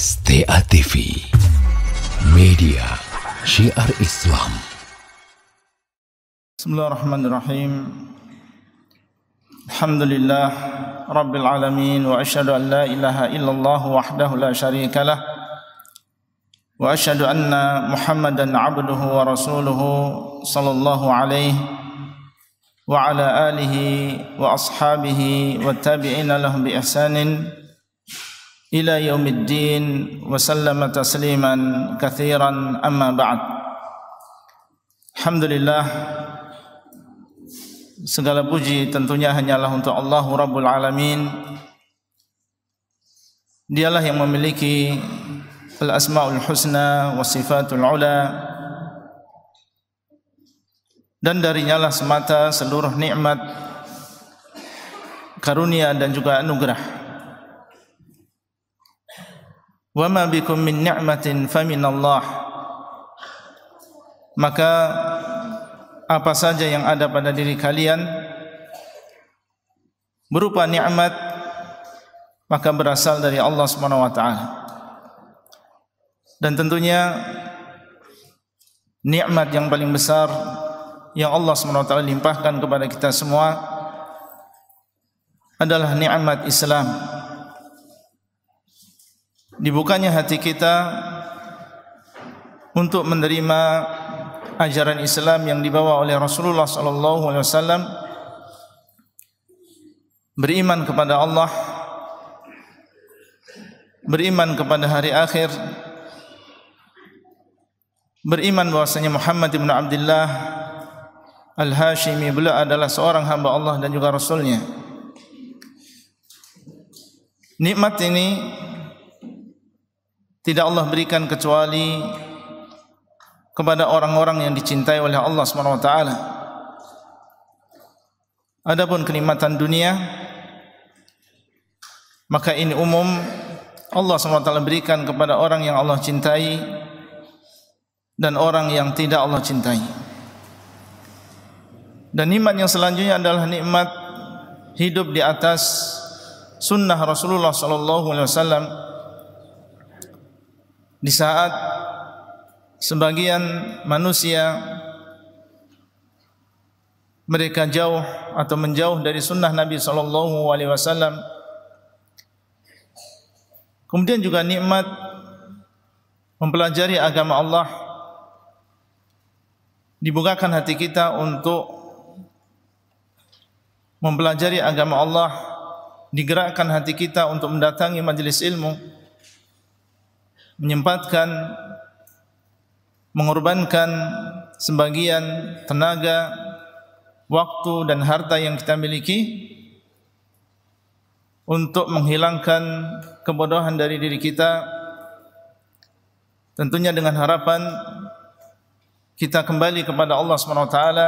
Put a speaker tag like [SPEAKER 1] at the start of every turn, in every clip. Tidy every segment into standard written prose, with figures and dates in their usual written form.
[SPEAKER 1] STA TV, media syiar Islam.
[SPEAKER 2] Bismillahirrahmanirrahim. Alhamdulillah Rabbil alamin, wa asyhadu an la ilaha illallah wahdahu la syarikalah, wa asyhadu anna Muhammadan abduhu wa rasuluhu sallallahu alaihi wa ala alihi wa ashabihi wa tabi'ina lahum bi ihsanin ila yaumiddin wa sallama tasliman katsiran, amma ba'd. Alhamdulillah, segala puji tentunya hanyalah untuk Allah Rabbul Alamin. Dialah yang memiliki al-asma'ul husna wa sifatul ula, dan darinya lah semata seluruh nikmat, karunia dan juga anugerah. Wa ma bikum min ni'matin faminallah. Maka apa saja yang ada pada diri kalian berupa nikmat, maka berasal dari Allah Subhanahu wa taala. Dan tentunya nikmat yang paling besar yang Allah Subhanahu wa taala limpahkan kepada kita semua adalah nikmat Islam. Dibukanya hati kita untuk menerima ajaran Islam yang dibawa oleh Rasulullah sallallahu alaihi wasallam, beriman kepada Allah, beriman kepada hari akhir, beriman bahwasanya Muhammad ibn Abdullah Al-Hashimi, beliau adalah seorang hamba Allah dan juga Rasulnya. Nikmat ini tidak Allah berikan kecuali kepada orang-orang yang dicintai oleh Allah Subhanahu wa taala. Adapun kenikmatan dunia, maka ini umum Allah Subhanahu wa taala berikan kepada orang yang Allah cintai dan orang yang tidak Allah cintai. Dan nikmat yang selanjutnya adalah nikmat hidup di atas sunnah Rasulullah sallallahu alaihi wasallam. Di saat sebagian manusia mereka jauh atau menjauh dari sunnah Nabi sallallahu alaihi wasallam, kemudian juga nikmat mempelajari agama Allah, dibukakan hati kita untuk mempelajari agama Allah, digerakkan hati kita untuk mendatangi majelis ilmu, menyempatkan, mengorbankan sebagian tenaga, waktu dan harta yang kita miliki untuk menghilangkan kebodohan dari diri kita, tentunya dengan harapan kita kembali kepada Allah Subhanahu wa taala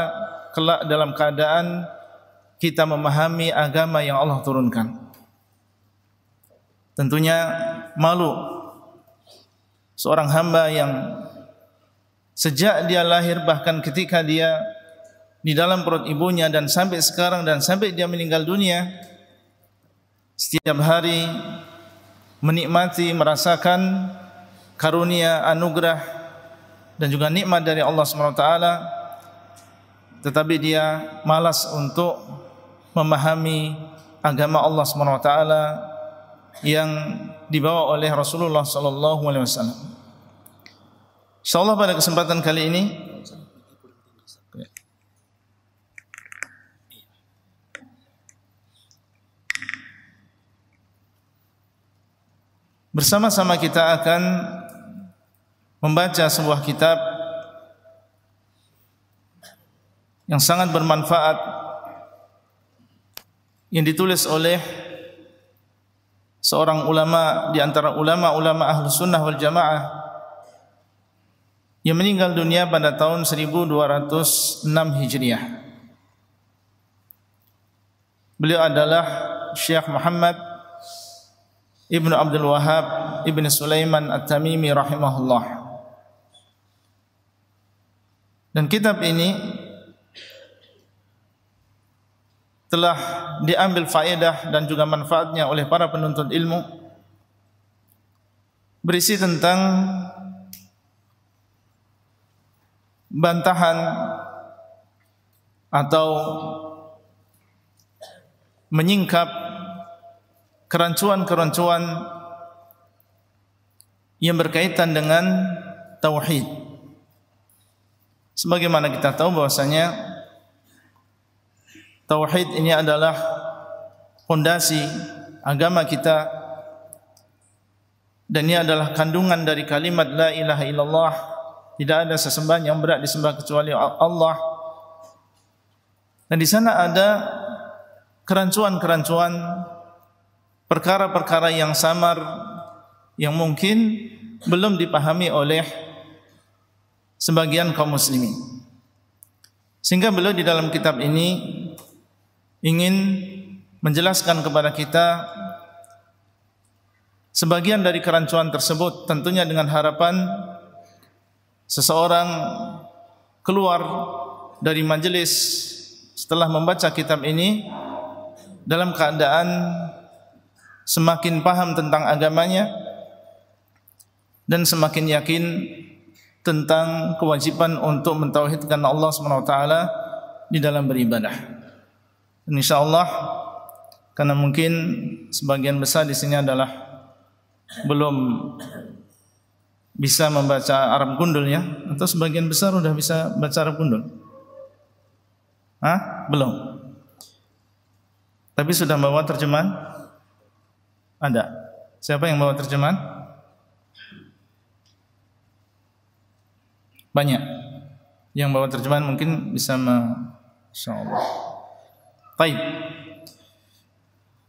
[SPEAKER 2] kelak dalam keadaan kita memahami agama yang Allah turunkan. Tentunya malu seorang hamba yang sejak dia lahir, bahkan ketika dia di dalam perut ibunya dan sampai sekarang dan sampai dia meninggal dunia, setiap hari menikmati, merasakan karunia, anugerah dan juga nikmat dari Allah SWT, tetapi dia malas untuk memahami agama Allah SWT yang dibawa oleh Rasulullah sallallahu alaihi wasallam. Insyaallah pada kesempatan kali ini bersama-sama kita akan membaca sebuah kitab yang sangat bermanfaat yang ditulis oleh seorang ulama di antara ulama-ulama Ahlus Sunnah wal Jamaah yang meninggal dunia pada tahun 1206 Hijriah. Beliau adalah Syekh Muhammad Ibn Abdul Wahhab Ibn Sulaiman At-Tamimi rahimahullah. Dan kitab ini telah diambil faedah dan juga manfaatnya oleh para penuntut ilmu berisi tentang bantahan atau menyingkap kerancuan-kerancuan yang berkaitan dengan tauhid. Sebagaimana kita tahu bahwasanya tauhid ini adalah fondasi agama kita, dan ini adalah kandungan dari kalimat la ilaha illallah, tidak ada sesembahan yang berhak disembah kecuali Allah. Dan di sana ada kerancuan-kerancuan, perkara-perkara yang samar yang mungkin belum dipahami oleh sebagian kaum muslimin. Sehingga beliau di dalam kitab ini ingin menjelaskan kepada kita sebagian dari kerancuan tersebut, tentunya dengan harapan seseorang keluar dari majelis setelah membaca kitab ini dalam keadaan semakin paham tentang agamanya dan semakin yakin tentang kewajiban untuk mentauhidkan Allah SWT di dalam beribadah. Dan insyaallah, karena mungkin sebagian besar di sini adalah belum bisa membaca Arab gundul ya, atau sebagian besar sudah bisa baca Arab gundul? Belum. Tapi sudah bawa terjemahan? Ada. Siapa yang bawa terjemahan? Banyak. Yang bawa terjemahan mungkin bisa insyaallah. Baik.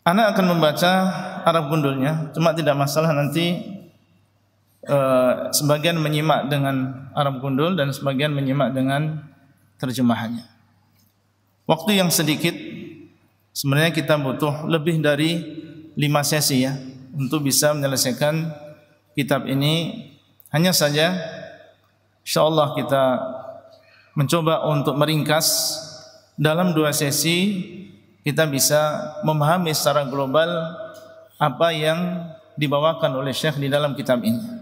[SPEAKER 2] Ana akan membaca Arab gundulnya, cuma tidak masalah nanti sebagian menyimak dengan Arab gundul dan sebagian menyimak dengan terjemahannya. Waktu yang sedikit, sebenarnya kita butuh lebih dari 5 sesi ya untuk bisa menyelesaikan kitab ini. Hanya saja insyaallah kita mencoba untuk meringkas dalam 2 sesi, kita bisa memahami secara global apa yang dibawakan oleh Syekh di dalam kitab ini.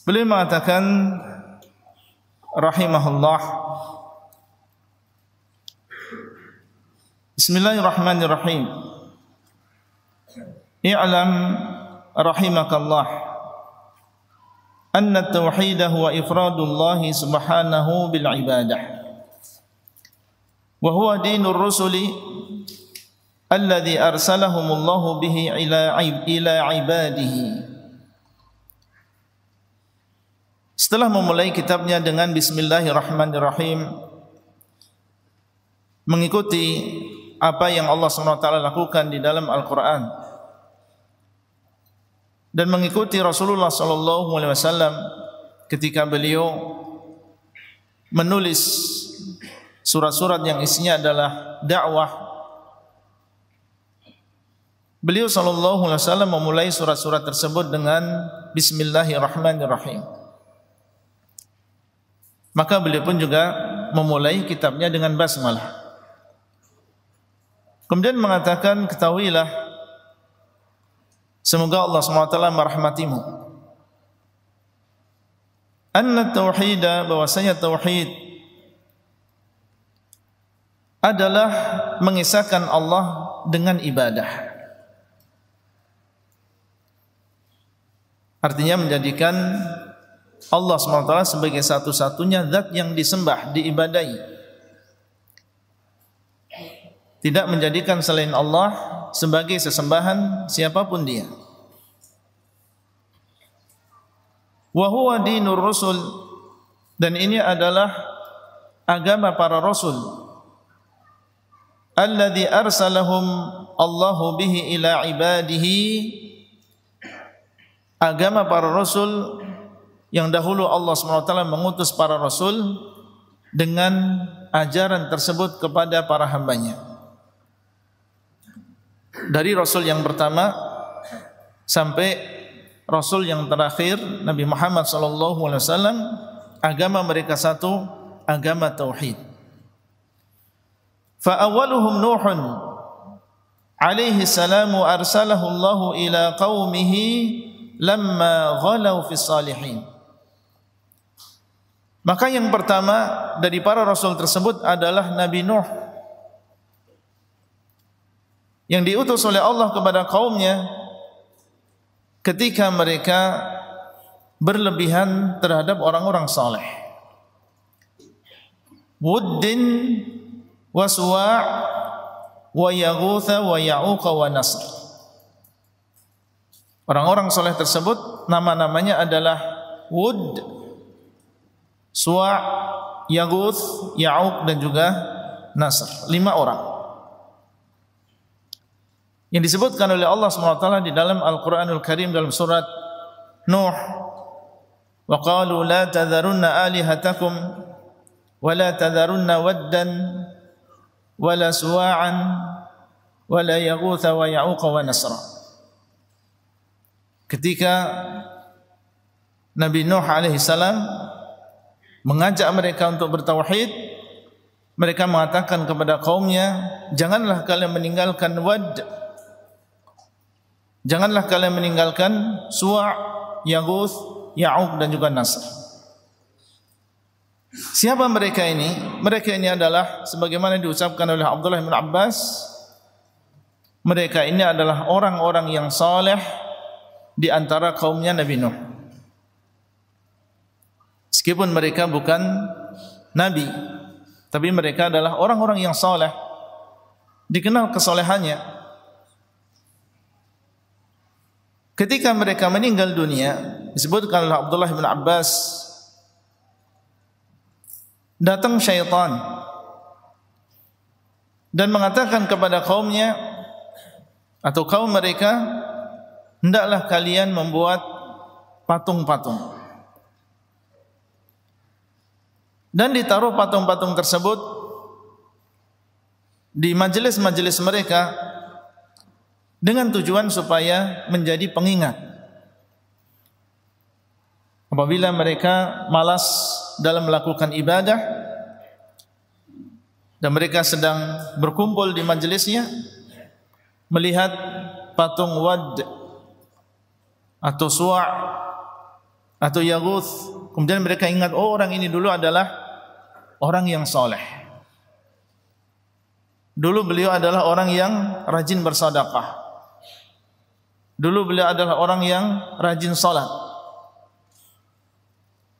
[SPEAKER 2] Beliau mengatakan rahimahullah, Bismillahirrahmanirrahim. I'lam rahimakallah anna at-tauhid huwa ifradullah subhanahu bil ibadah wa huwa dinur rusuli alladhi arsalahumullahu bihi ila ibadihi. Setelah memulai kitabnya dengan Bismillahirrahmanirrahim, mengikuti apa yang Allah SWT lakukan di dalam Al-Quran dan mengikuti Rasulullah SAW ketika beliau menulis surat-surat yang isinya adalah dakwah. Beliau SAW memulai surat-surat tersebut dengan Bismillahirrahmanirrahim. Maka beliau pun juga memulai kitabnya dengan basmalah. Kemudian mengatakan, ketahuilah, semoga Allah SWT merahmatimu, anna tauhida, bahwasanya tauhid adalah mengisahkan Allah dengan ibadah. Artinya menjadikan Allah SWT sebagai satu-satunya zat yang disembah, diibadahi. Tidak menjadikan selain Allah sebagai sesembahan siapapun dia. Wa huwa dinur rusul, dan ini adalah agama para rasul. Alladzi arsalahum Allahu bihi ila ibadihi, agama para rasul yang dahulu Allah SWT mengutus para rasul dengan ajaran tersebut kepada para hambanya. Dari rasul yang pertama sampai Rasul yang terakhir Nabi Muhammad SAW, agama mereka satu, agama tauhid. Fa awwaluhum Nuhun alaihi salamu arsalahu Allah ila qaumihi lamma ghalau fi salihin. Maka yang pertama dari para rasul tersebut adalah Nabi Nuh, yang diutus oleh Allah kepada kaumnya ketika mereka berlebihan terhadap orang-orang saleh. Wuddin wa Suwa' wa Yaghutha wa Ya'uqa wa Nasr. Orang-orang saleh tersebut nama-namanya adalah Wud, Suwa', Yaghuth, Ya'uq dan juga Nasr. 5 orang yang disebutkan oleh Allah SWT di dalam Al-Quranul Karim dalam surat Nuh. Wa qalu la tadharunna alihatakum wa la tadharunna waddan wa la suwa'an wa la yaghutha wa ya'uqa wa nasra. Ketika Nabi Nuh alaihi salam mengajak mereka untuk bertauhid, mereka mengatakan kepada kaumnya, janganlah kalian meninggalkan Wad, janganlah kalian meninggalkan Suwa', Yaghuth, Ya'uq dan juga Nasr. Siapa mereka ini? Mereka ini adalah sebagaimana diucapkan oleh Abdullah bin Abbas, mereka ini adalah orang-orang yang saleh di antara kaumnya Nabi Nuh. Meskipun mereka bukan nabi, tapi mereka adalah orang-orang yang saleh, dikenal kesolehannya. Ketika mereka meninggal dunia, disebutkan oleh Abdullah bin Abbas, datang syaitan dan mengatakan kepada kaumnya atau kaum mereka, hendaklah kalian membuat patung-patung. Dan ditaruh patung-patung tersebut di majelis-majelis mereka dengan tujuan supaya menjadi pengingat. Apabila mereka malas dalam melakukan ibadah dan mereka sedang berkumpul di majelisnya, melihat patung Wad atau Suwa' atau Yaghuth, kemudian mereka ingat, oh orang ini dulu adalah orang yang soleh. Dulu beliau adalah orang yang rajin bersedekah. Dulu beliau adalah orang yang rajin salat.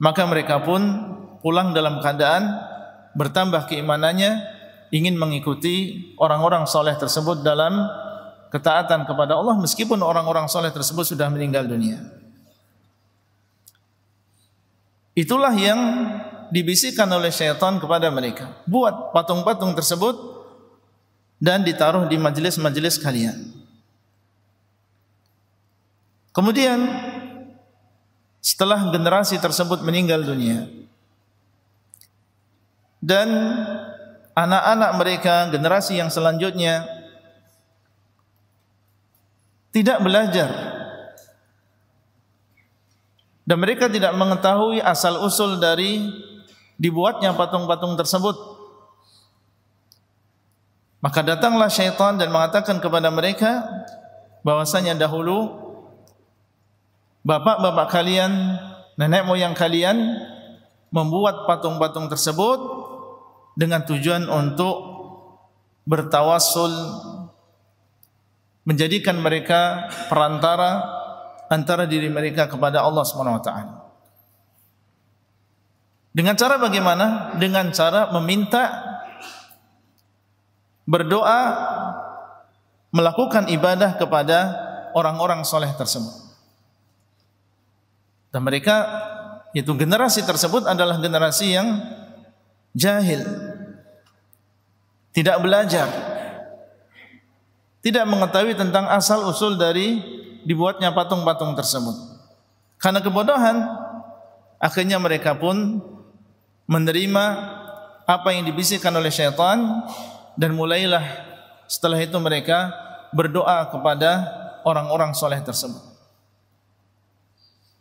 [SPEAKER 2] Maka mereka pun pulang dalam keadaan bertambah keimanannya, ingin mengikuti orang-orang soleh tersebut dalam ketaatan kepada Allah, meskipun orang-orang soleh tersebut sudah meninggal dunia. Itulah yang dibisikkan oleh syaitan kepada mereka. Buat patung-patung tersebut dan ditaruh di majelis-majelis kalian. Kemudian setelah generasi tersebut meninggal dunia dan anak-anak mereka, generasi yang selanjutnya tidak belajar dan mereka tidak mengetahui asal-usul dari dibuatnya patung-patung tersebut, maka datanglah syaitan dan mengatakan kepada mereka bahwasanya dahulu bapak-bapak kalian, nenek moyang kalian membuat patung-patung tersebut dengan tujuan untuk bertawassul, menjadikan mereka perantara antara diri mereka kepada Allah SWT. Dengan cara bagaimana? Dengan cara meminta, berdoa, melakukan ibadah kepada orang-orang soleh tersebut. Dan mereka, itu generasi tersebut adalah generasi yang jahil, tidak belajar, tidak mengetahui tentang asal-usul dari dibuatnya patung-patung tersebut. Karena kebodohan, akhirnya mereka pun menerima apa yang dibisikkan oleh syaitan, dan mulailah setelah itu mereka berdoa kepada orang-orang soleh tersebut.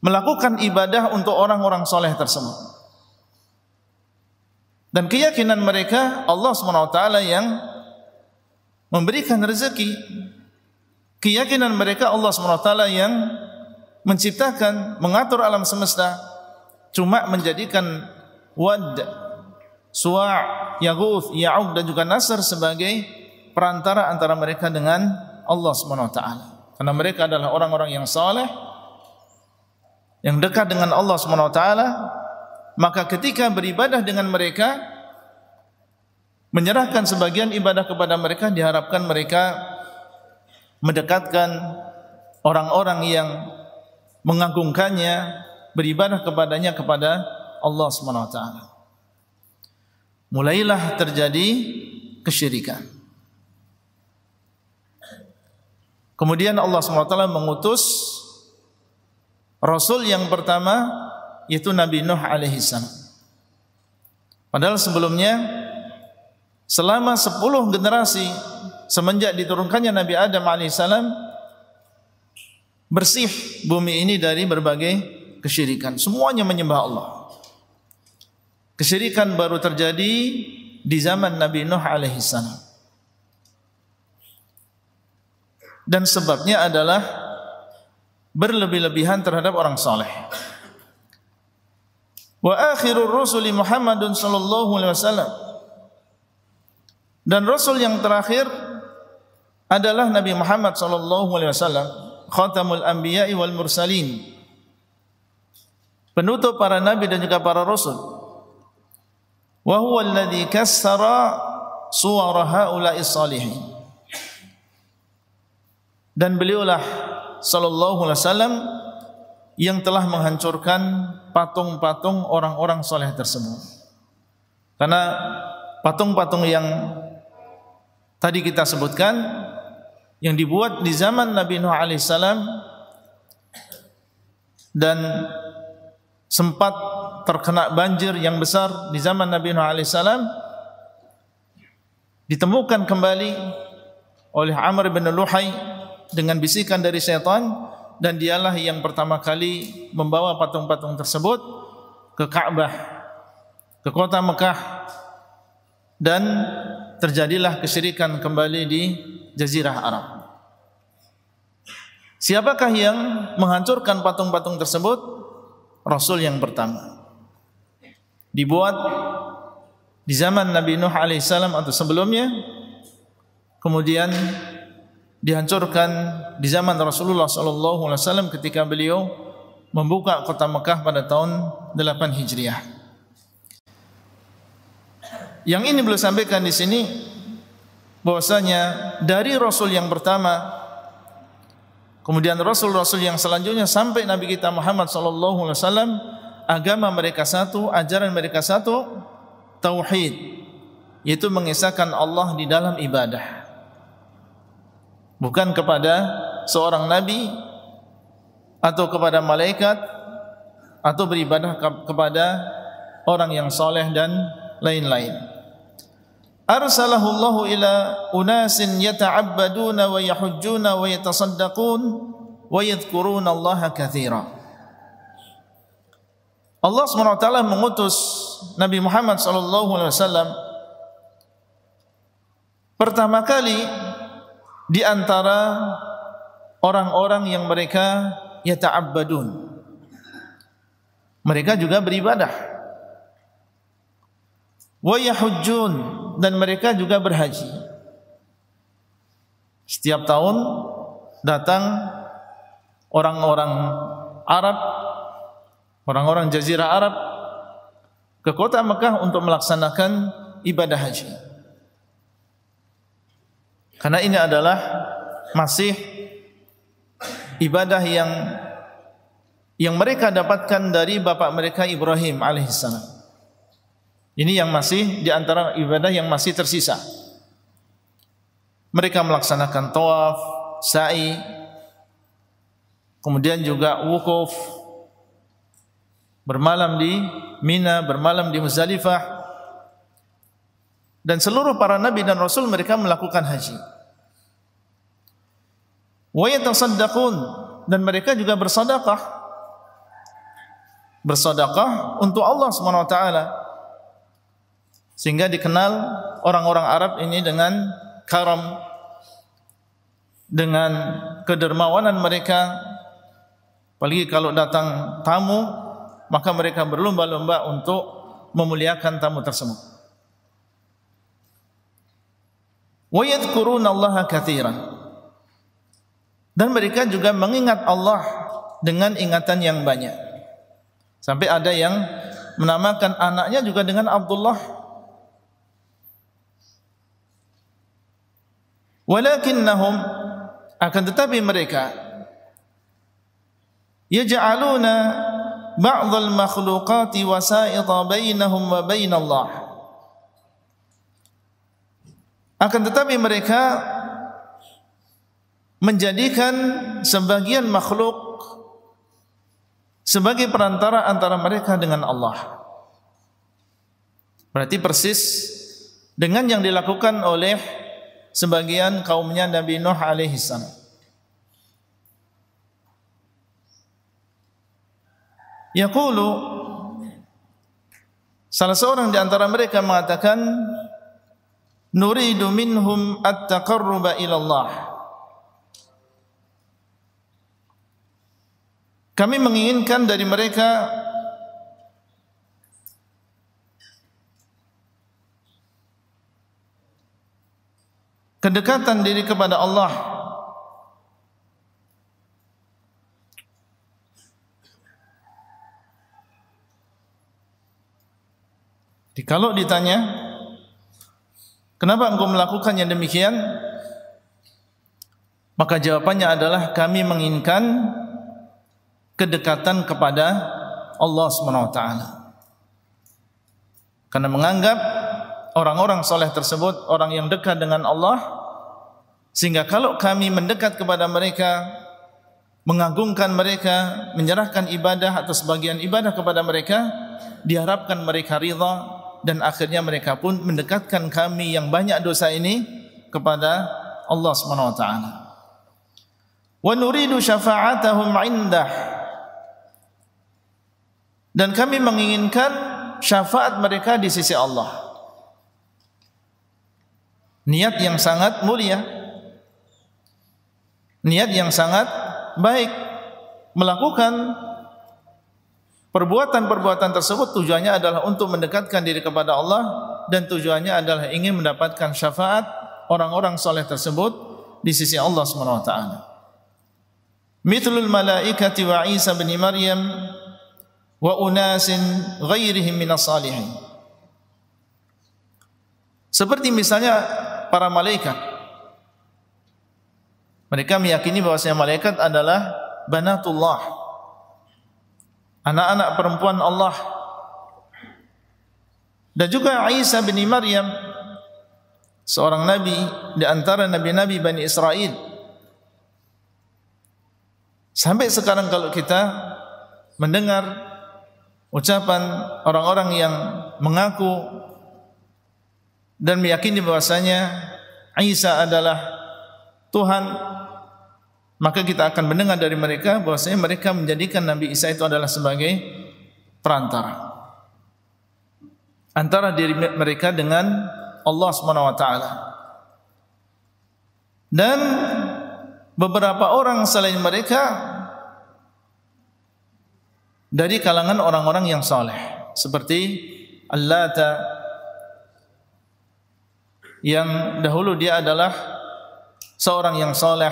[SPEAKER 2] melakukan ibadah untuk orang-orang soleh tersebut. Dan keyakinan mereka Allah SWT yang memberikan rezeki. Keyakinan mereka Allah SWT yang menciptakan, mengatur alam semesta, cuma menjadikan Wad, Suwa', Yaguth, Ya'uq dan juga Nasr sebagai perantara antara mereka dengan Allah SWT. Karena mereka adalah orang-orang yang saleh, yang dekat dengan Allah SWT, maka ketika beribadah dengan mereka, menyerahkan sebagian ibadah kepada mereka, diharapkan mereka mendekatkan orang-orang yang mengagungkannya, beribadah kepadanya, kepada Allah SWT. Mulailah terjadi kesyirikan. Kemudian Allah SWT mengutus Rasul yang pertama, yaitu Nabi Nuh alaihissalam. Padahal sebelumnya, selama 10 generasi semenjak diturunkannya Nabi Adam alaihissalam, bersih bumi ini dari berbagai kesyirikan. Semuanya menyembah Allah. Kesyirikan baru terjadi di zaman Nabi Nuh alaihissalam. Dan sebabnya adalah berlebih-lebihan terhadap orang saleh. Wa akhirur rusuli Muhammadun sallallahu alaihi wasallam. Dan Rasul yang terakhir adalah Nabi Muhammad sallallahu alaihi wasallam, khatamul anbiya'i wal mursalin, penutup para nabi dan juga para rasul. Wa huwa alladhi kassara suwara haula'is salihin. Dan beliaulah sallallahu alaihi wasallam yang telah menghancurkan patung-patung orang-orang saleh tersebut. Karena patung-patung yang tadi kita sebutkan, yang dibuat di zaman Nabi Nuh alaihissalam dan sempat terkena banjir yang besar di zaman Nabi Nuh alaihissalam, ditemukan kembali oleh Amr bin Luhai dengan bisikan dari syaitan, dan dialah yang pertama kali membawa patung-patung tersebut ke Ka'bah, ke kota Mekah, dan terjadilah kesyirikan kembali di Jazirah Arab. Siapakah yang menghancurkan patung-patung tersebut? Rasul yang pertama. Dibuat di zaman Nabi Nuh alaihissalam atau sebelumnya, kemudian dihancurkan di zaman Rasulullah sallallahu alaihi wasallam ketika beliau membuka kota Mekah pada tahun 8 Hijriah. Yang ini beliau sampaikan di sini bahwasanya dari Rasul yang pertama, kemudian Rasul-Rasul yang selanjutnya sampai Nabi kita Muhammad sallallahu alaihi wasallam, agama mereka satu, ajaran mereka satu, tauhid, yaitu mengesahkan Allah di dalam ibadah. Bukan kepada seorang nabi atau kepada malaikat atau beribadah kepada orang yang soleh dan lain-lain. Arsalahu Allahu ila unasin yata'abbaduna wa yahujjuna wa yatasaddaqun wa yadhkuruna Allah katsira. Allah SWT mengutus Nabi Muhammad SAW pertama kali di antara orang-orang yang mereka yata'abbadun. Mereka juga beribadah. Wa yahujjun, dan mereka juga berhaji. Setiap tahun datang orang-orang Arab, orang-orang Jazirah Arab ke kota Mekah untuk melaksanakan ibadah haji. Karena ini adalah masih ibadah yang mereka dapatkan dari bapak mereka Ibrahim alaihissalam. Ini yang masih di antara ibadah yang masih tersisa. Mereka melaksanakan tawaf, sa'i, kemudian juga wukuf, bermalam di Mina, bermalam di Muzdalifah, dan seluruh para nabi dan rasul mereka melakukan haji. Wa yatasaddaqun, dan mereka juga bersedekah. bersedekah untuk Allah Subhanahu wa taala. Sehingga dikenal orang-orang Arab ini dengan karam, dengan kedermawanan mereka. Apalagi kalau datang tamu, maka mereka berlomba-lomba untuk memuliakan tamu tersebut. Wa yadhkuruna Allaha katsiran. Dan mereka juga mengingat Allah dengan ingatan yang banyak. Sampai ada yang menamakan anaknya juga dengan Abdullah. Walakinnahum, akan tetapi mereka yaj'aluna ba'dhal makhluqati wasa'ita bainahum wa bainallah. Akan tetapi mereka menjadikan sebagian makhluk sebagai perantara antara mereka dengan Allah. Berarti persis dengan yang dilakukan oleh sebagian kaumnya Nabi Nuh alaihi salam. Yaqulu, salah seorang di antara mereka mengatakan, nuridu minhum at-taqarruba ila Allah. Kami menginginkan dari mereka kedekatan diri kepada Allah. Kalau ditanya, kenapa engkau melakukan yang demikian? Maka jawabannya adalah kami menginginkan kedekatan kepada Allah Subhanahu wa taala. Karena menganggap orang-orang soleh tersebut orang yang dekat dengan Allah, sehingga kalau kami mendekat kepada mereka, mengagungkan mereka, menyerahkan ibadah atau sebagian ibadah kepada mereka, diharapkan mereka ridha, dan akhirnya mereka pun mendekatkan kami yang banyak dosa ini kepada Allah Subhanahu wa taala. Wa nuridu syafa'atahum 'indah, dan kami menginginkan syafaat mereka di sisi Allah. Niat yang sangat mulia, niat yang sangat baik. Melakukan perbuatan-perbuatan tersebut tujuannya adalah untuk mendekatkan diri kepada Allah, dan tujuannya adalah ingin mendapatkan syafaat orang-orang soleh tersebut di sisi Allah Subhanahu wa taala. Mithlul malaikati wa Isa bin Maryam wa unasin ghairihim minas salihin. Seperti misalnya para malaikat. Mereka meyakini bahwasanya malaikat adalah banatullah, anak-anak perempuan Allah. Dan juga Isa bin Maryam, seorang nabi di antara nabi-nabi Bani Israel. Sampai sekarang kalau kita mendengar ucapan orang-orang yang mengaku dan meyakini bahwasanya Isa adalah Tuhan, maka kita akan mendengar dari mereka bahwasanya mereka menjadikan Nabi Isa itu adalah sebagai perantara antara diri mereka dengan Allah Subhanahu wa taala. Dan beberapa orang selain mereka dari kalangan orang-orang yang saleh, seperti Allata, yang dahulu dia adalah seorang yang saleh,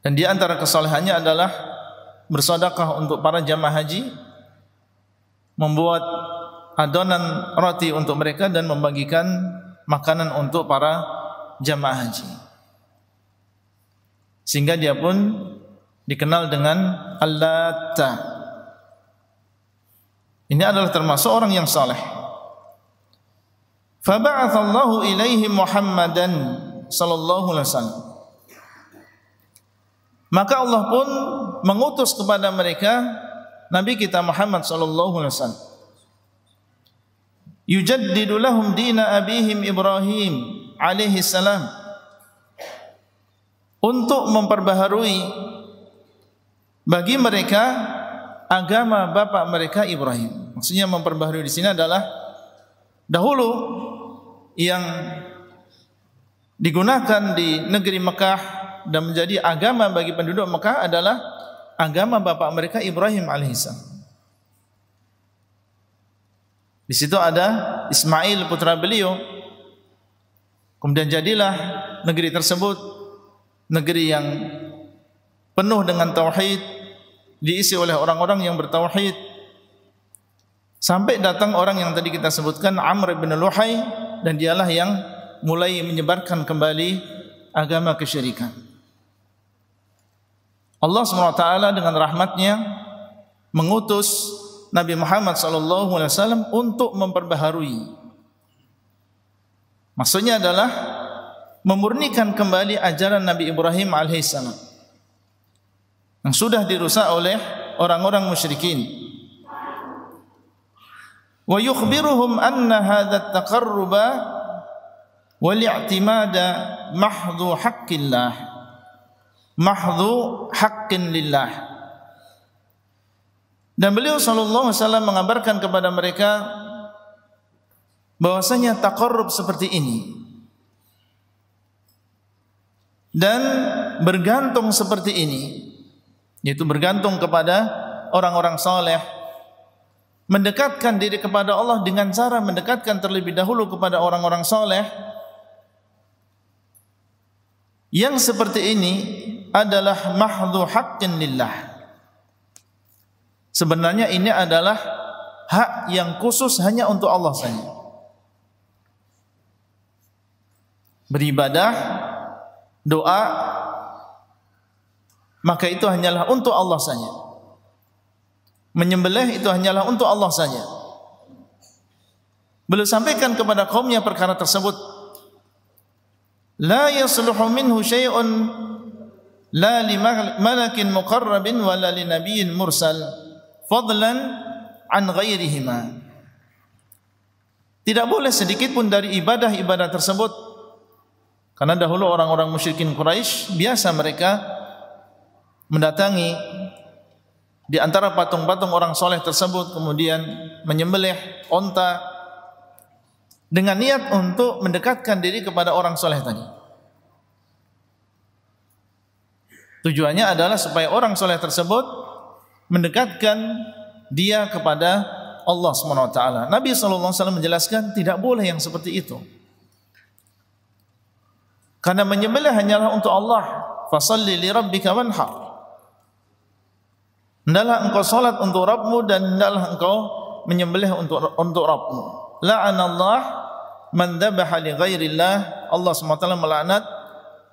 [SPEAKER 2] dan di antara kesalehannya adalah bersedekah untuk para jamaah haji, membuat adonan roti untuk mereka dan membagikan makanan untuk para jamaah haji. Sehingga dia pun dikenal dengan Allata. Ini adalah termasuk orang yang saleh. Faba'athallahu ilaihi Muhammadan sallallahu alaihi wasallam. Maka Allah pun mengutus kepada mereka Nabi kita Muhammad sallallahu alaihi wasallam. Yujaddidu lahum dina abihim Ibrahim alaihi salam, untuk memperbaharui bagi mereka agama bapak mereka Ibrahim. Maksudnya memperbaharui di sini adalah dahulu yang digunakan di negeri Mekah dan menjadi agama bagi penduduk Mekah adalah agama bapak mereka Ibrahim alaihissalam. Di situ ada Ismail putra beliau. Kemudian jadilah negeri tersebut negeri yang penuh dengan tauhid, diisi oleh orang-orang yang bertauhid, sampai datang orang yang tadi kita sebutkan Amr bin Luhai, dan dialah yang mulai menyebarkan kembali agama kesyirikan. Allah SWT dengan rahmatnya mengutus Nabi Muhammad SAW untuk memperbaharui. Maksudnya adalah memurnikan kembali ajaran Nabi Ibrahim alaihissalam yang sudah dirusak oleh orang-orang musyrikin. Wa yukhbiruhum anna hadha at-taqarruba wal i'timada mahdhu haqqillah, mahdhu haqqin lillah. Dan beliau sallallahu alaihi wasallam mengabarkan kepada mereka bahwasanya taqarrub seperti ini dan bergantung seperti ini, yaitu bergantung kepada orang-orang saleh, mendekatkan diri kepada Allah dengan cara mendekatkan terlebih dahulu kepada orang-orang saleh, yang seperti ini adalah mahdhu haqqin lillah. Sebenarnya ini adalah hak yang khusus hanya untuk Allah saja. Beribadah, doa, maka itu hanyalah untuk Allah saja. Menyembelih itu hanyalah untuk Allah saja. Beliau sampaikan kepada kaumnya perkara tersebut. La yasluhu minhu syai'un la li malakin muqarrabin wa la li nabiyyin mursal fadlan an ghairihima. Tidak boleh sedikit pun dari ibadah-ibadah tersebut, karena dahulu orang-orang musyrikin Quraisy biasa mereka mendatangi di antara patung-patung orang soleh tersebut, kemudian menyembelih onta dengan niat untuk mendekatkan diri kepada orang soleh tadi. Tujuannya adalah supaya orang soleh tersebut mendekatkan dia kepada Allah SWT. Nabi SAW menjelaskan tidak boleh yang seperti itu, karena menyembelih hanyalah untuk Allah. Fasalli li rabbika wanhar. Hendaklah engkau salat untuk Rabbmu dan hendaklah engkau menyembelih untuk Rabbmu. La'anallah man dhabaha li ghairillah. Allah SWT melaknat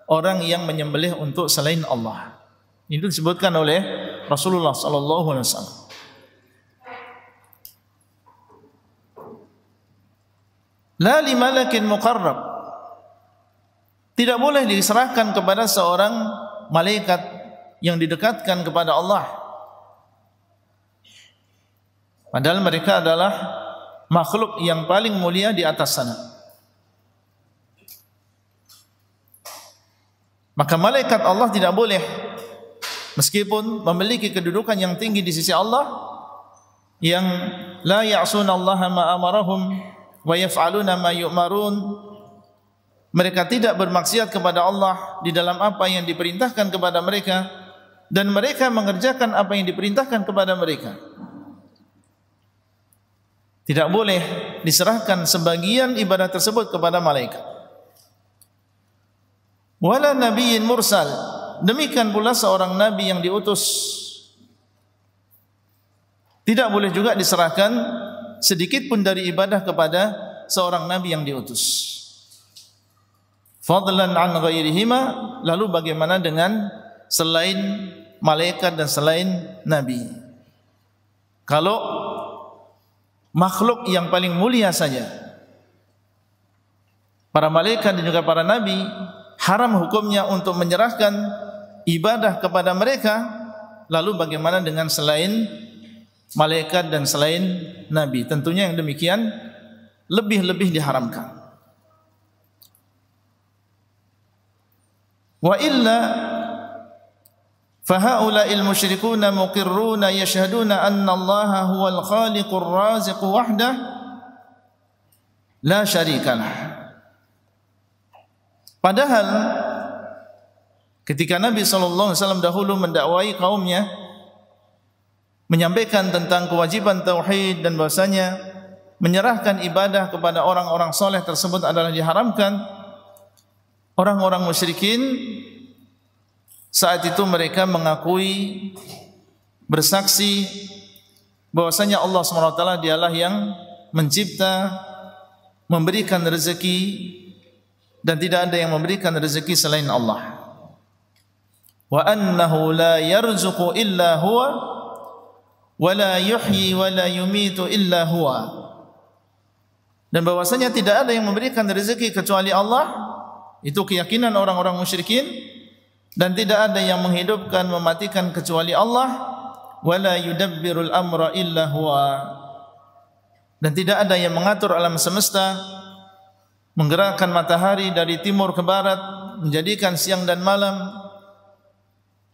[SPEAKER 2] orang yang menyembelih untuk selain Allah. Itu disebutkan oleh Rasulullah sallallahu alaihi wasallam. La li malakin muqarrab. Tidak boleh diserahkan kepada seorang malaikat yang didekatkan kepada Allah, padahal mereka adalah makhluk yang paling mulia di atas sana. Maka malaikat Allah tidak boleh, meskipun memiliki kedudukan yang tinggi di sisi Allah, yang la ya'sunallaha ma amarahum wa yaf'aluna ma yu'marun. Mereka tidak bermaksiat kepada Allah di dalam apa yang diperintahkan kepada mereka, dan mereka mengerjakan apa yang diperintahkan kepada mereka. Tidak boleh diserahkan sebagian ibadah tersebut kepada malaikat. Wala nabiyyin mursal. Demikian pula seorang nabi yang diutus tidak boleh juga diserahkan sedikit pun dari ibadah kepada seorang nabi yang diutus. Fadlan an ghairihima. Lalu bagaimana dengan selain malaikat dan selain nabi? Kalau makhluk yang paling mulia saja, para malaikat dan juga para nabi, haram hukumnya untuk menyerahkan ibadah kepada mereka, lalu bagaimana dengan selain malaikat dan selain nabi? Tentunya yang demikian lebih-lebih diharamkan. Wa illa Fahaula'il musyrikuna muqirruna yashhaduna anna Allaha huwal khaliqur raziqu wahdah la syarikalah. Padahal ketika Nabi SAW dahulu mendakwai kaumnya, menyampaikan tentang kewajiban tauhid dan bahwasanya menyerahkan ibadah kepada orang-orang soleh tersebut adalah diharamkan, orang-orang musyrikin saat itu mereka mengakui, bersaksi bahwasanya Allah SWT dialah yang mencipta, memberikan rezeki, dan tidak ada yang memberikan rezeki selain Allah. Wa annahu la yarzuqu illa huwa wa la yuhyi wa la yumitu illa huwa. Dan bahwasanya tidak ada yang memberikan rezeki kecuali Allah, itu keyakinan orang-orang musyrikin. Dan tidak ada yang menghidupkan, mematikan kecuali Allah. Wala yudabbirul amra illa huwa. Dan tidak ada yang mengatur alam semesta, menggerakkan matahari dari timur ke barat, menjadikan siang dan malam,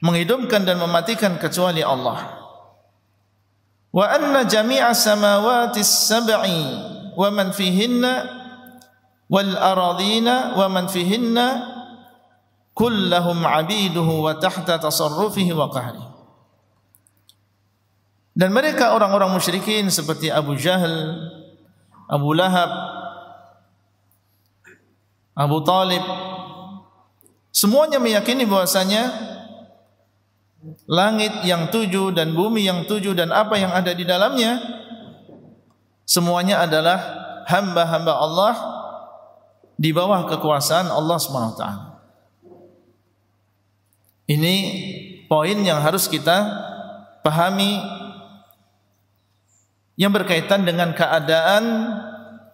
[SPEAKER 2] menghidupkan dan mematikan kecuali Allah. Wa anna jami'a samawati as-sab'i wa man fihinna wal aradina wa man fihinna kullahum abiduhu wa tahta tasarrufihi wa qahri. Dan mereka orang-orang musyrikin seperti Abu Jahal, Abu Lahab, Abu Talib, semuanya meyakini bahwasanya langit yang 7 dan bumi yang 7 dan apa yang ada di dalamnya semuanya adalah hamba-hamba Allah di bawah kekuasaan Allah SWT. Ini poin yang harus kita pahami yang berkaitan dengan keadaan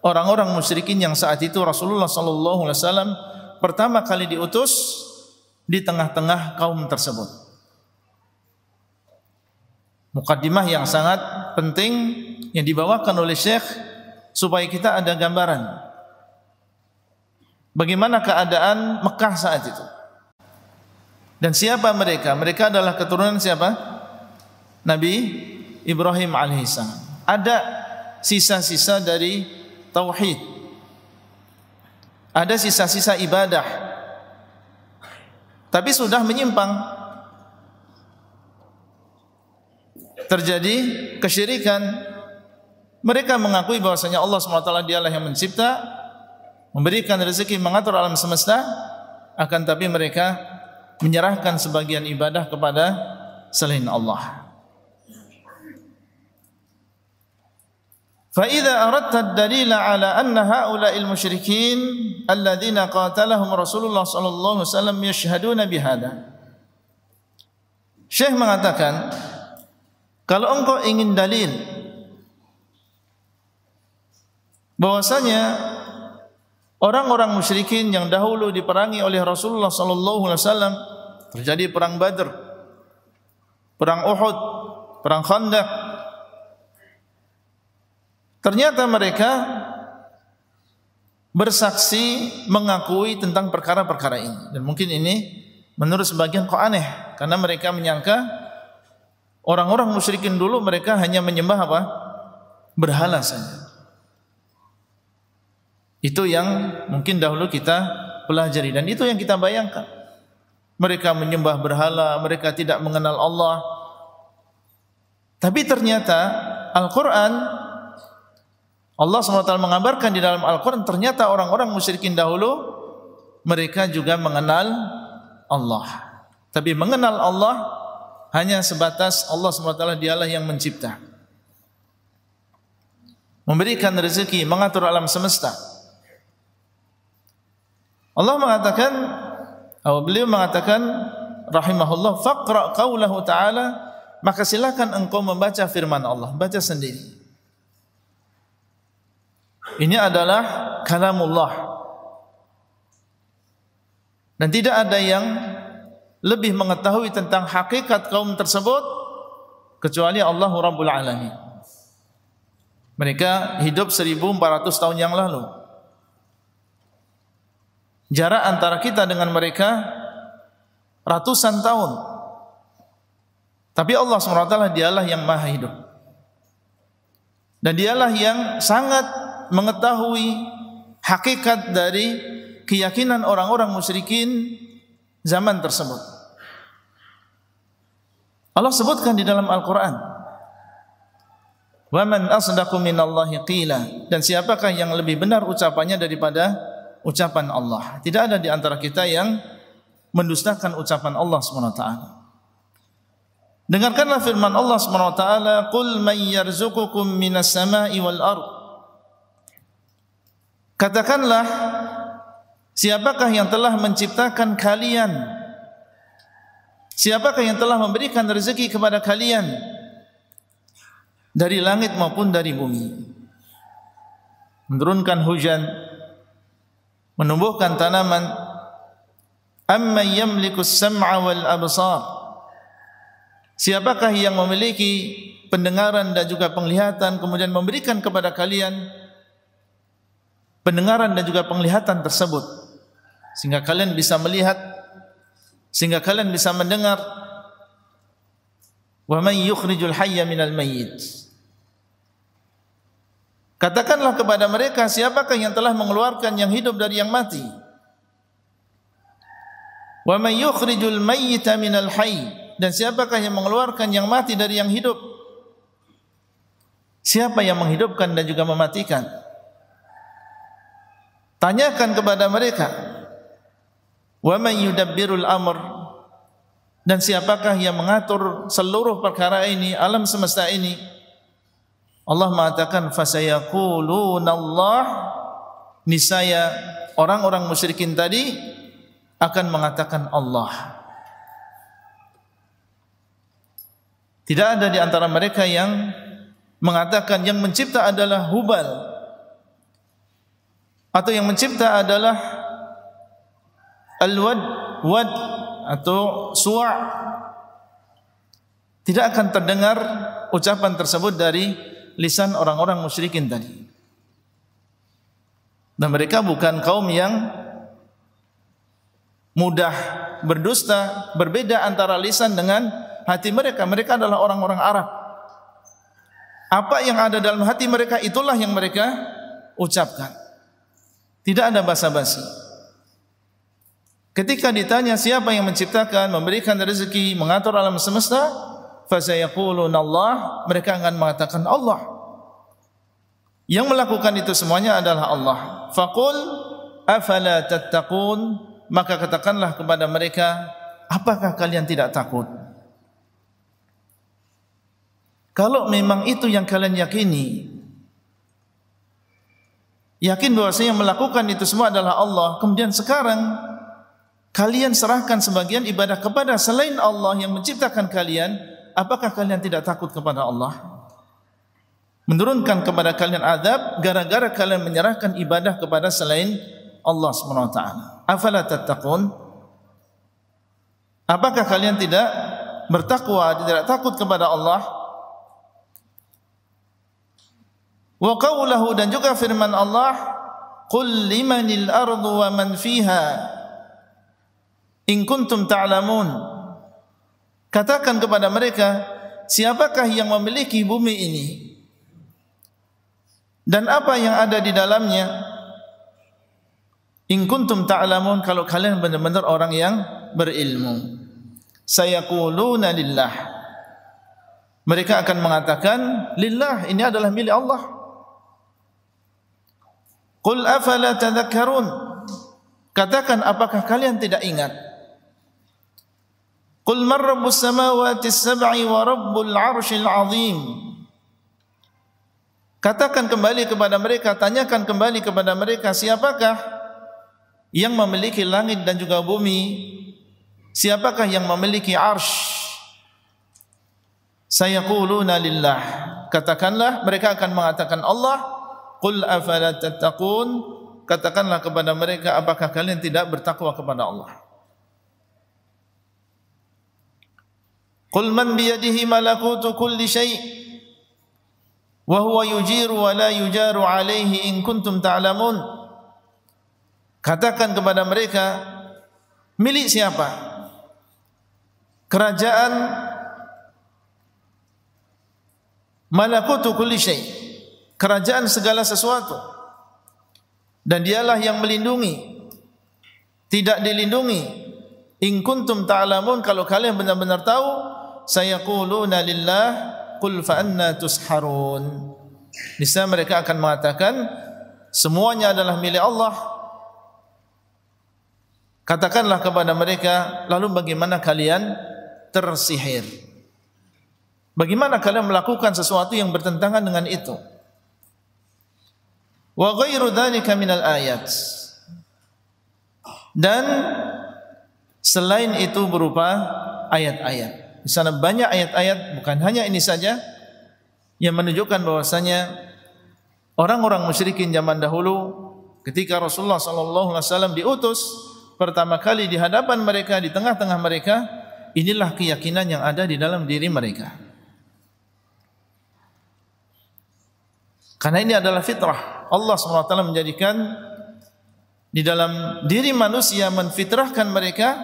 [SPEAKER 2] orang-orang musyrikin yang saat itu Rasulullah SAW pertama kali diutus di tengah-tengah kaum tersebut. Mukaddimah yang sangat penting yang dibawakan oleh Syekh supaya kita ada gambaran bagaimana keadaan Mekah saat itu. Dan siapa mereka? Mereka adalah keturunan siapa? Nabi Ibrahim alaihissalam. Ada sisa-sisa dari tauhid. Ada sisa-sisa ibadah. Tapi sudah menyimpang. Terjadi kesyirikan. Mereka mengakui bahwasanya Allah SWT dialah yang mencipta, memberikan rezeki, mengatur alam semesta, akan tapi mereka menyerahkan sebagian ibadah kepada selain Allah. Fa idza aradta ad-dalila ala anna haula'il musyrikin alladziina qatalahum Rasulullah sallallahu alaihi wasallam yashhaduna bihadza. Syekh mengatakan, kalau engkau ingin dalil bahwasanya orang-orang musyrikin yang dahulu diperangi oleh Rasulullah sallallahu alaihi wasallam, terjadi perang Badr, perang Uhud, perang Khandaq, ternyata mereka bersaksi mengakui tentang perkara-perkara ini. Dan mungkin ini menurut sebagian kok aneh, karena mereka menyangka orang-orang musyrikin dulu mereka hanya menyembah apa? Berhala saja. Itu yang mungkin dahulu kita pelajari dan itu yang kita bayangkan. Mereka menyembah berhala, mereka tidak mengenal Allah. Tapi ternyata Al-Quran, Allah SWT mengabarkan di dalam Al-Quran, ternyata orang-orang musyrikin dahulu mereka juga mengenal Allah. Tapi mengenal Allah hanya sebatas Allah SWT dialah yang mencipta, memberikan rezeki, mengatur alam semesta. Allah mengatakan, beliau mengatakan rahimahullah, faqra qaulahu ta'ala, maka silakan engkau membaca firman Allah, baca sendiri. Ini adalah kalamullah. Dan tidak ada yang lebih mengetahui tentang hakikat kaum tersebut kecuali Allah Rabbul Alamin. Mereka hidup 1400 tahun yang lalu. Jarak antara kita dengan mereka ratusan tahun. Tapi Allah SWT dialah yang maha hidup. Dan dialah yang sangat mengetahui hakikat dari keyakinan orang-orang musyrikin zaman tersebut. Allah sebutkan di dalam Al-Quran, "Wa man asdaqu minallahi qila." Dan siapakah yang lebih benar ucapannya daripada ucapan Allah? Tidak ada di antara kita yang mendustakan ucapan Allah SWT. Dengarkanlah firman Allah SWT, "Qul man yarzuqukum minas sama'i wal ard." Katakanlah, siapakah yang telah menciptakan kalian? Siapakah yang telah memberikan rezeki kepada kalian dari langit maupun dari bumi? Menurunkan hujan, menumbuhkan tanaman. Amman yamlikus sam'a wal absar. Siapakah yang memiliki pendengaran dan juga penglihatan, kemudian memberikan kepada kalian pendengaran dan juga penglihatan tersebut, sehingga kalian bisa melihat, sehingga kalian bisa mendengar. Wa man yukhrijul hayya minal mayyit. Katakanlah kepada mereka, siapakah yang telah mengeluarkan yang hidup dari yang mati? Wa man yukhrijul mayyita minal hayy. Dan siapakah yang mengeluarkan yang mati dari yang hidup? Siapa yang menghidupkan dan juga mematikan? Tanyakan kepada mereka. Wa man yudabbirul amr. Dan siapakah yang mengatur seluruh perkara ini, alam semesta ini? Allah mengatakan, fasayaqulunallah. Niscaya orang-orang musyrikin tadi akan mengatakan Allah. Tidak ada di antara mereka yang mengatakan yang mencipta adalah Hubal, atau yang mencipta adalah Al-Wad atau Suwa'. Tidak akan terdengar ucapan tersebut dari lisan orang-orang musyrikin tadi. Dan mereka bukan kaum yang mudah berdusta. Berbeda antara lisan dengan hati mereka. Mereka adalah orang-orang Arab. Apa yang ada dalam hati mereka, itulah yang mereka ucapkan. Tidak ada basa-basi. Ketika ditanya siapa yang menciptakan, memberikan rezeki, mengatur alam semesta, fasayaqulunallah, mereka akan mengatakan Allah. Yang melakukan itu semuanya adalah Allah. Faqul afala tattaqun, maka katakanlah kepada mereka, apakah kalian tidak takut? Kalau memang itu yang kalian yakini, yakin bahwasanya yang melakukan itu semua adalah Allah, kemudian sekarang kalian serahkan sebagian ibadah kepada selain Allah yang menciptakan kalian, apakah kalian tidak takut kepada Allah? Menurunkan kepada kalian azab gara-gara kalian menyerahkan ibadah kepada selain Allah SWT. Afala tattaqun? Apakah kalian tidak bertakwa, tidak takut kepada Allah? Wa qawluhu, dan juga firman Allah, qul limanil ardu wa man fiha in kuntum ta'lamun. Katakan kepada mereka, siapakah yang memiliki bumi ini dan apa yang ada di dalamnya? In kuntum ta'lamun, kalau kalian benar-benar orang yang berilmu. Sayaquluna lillah, mereka akan mengatakan lillah, ini adalah milik Allah. Qul afala tadhakkarun, katakan apakah kalian tidak ingat? Qul man rabbus samawati as-sab'i wa rabbul 'arsyil 'azim. Katakan kembali kepada mereka, tanyakan kembali kepada mereka, siapakah yang memiliki langit dan juga bumi? Siapakah yang memiliki arsy? Sayaquluna lillah, katakanlah, mereka akan mengatakan Allah. Qul afala tattaqun, katakanlah kepada mereka, apakah kalian tidak bertakwa kepada Allah? Qul man biyadihi malakutu kulli syai' wa huwa yujiru wa la yujaru alaihi in kuntum ta'lamun. Katakan kepada mereka, milik siapa kerajaan malakutu kulli syai, kerajaan segala sesuatu, dan dialah yang melindungi, tidak dilindungi. In kuntum ta'lamun, kalau kalian benar-benar tahu, sayaquluna lillah qul fa anna tusharun. Niscaya mereka akan mengatakan semuanya adalah milik Allah. Katakanlah kepada mereka, lalu bagaimana kalian tersihir? Bagaimana kalian melakukan sesuatu yang bertentangan dengan itu? Wa ghairu dzalika minal ayat. Dan selain itu berupa ayat-ayat. Di sana banyak ayat-ayat, bukan hanya ini saja, yang menunjukkan bahwasanya orang-orang musyrikin zaman dahulu ketika Rasulullah sallallahu alaihi wasallam diutus pertama kali di hadapan mereka, di tengah-tengah mereka, inilah keyakinan yang ada di dalam diri mereka. Karena ini adalah fitrah. Allah SWT menjadikan di dalam diri manusia, menfitrahkan mereka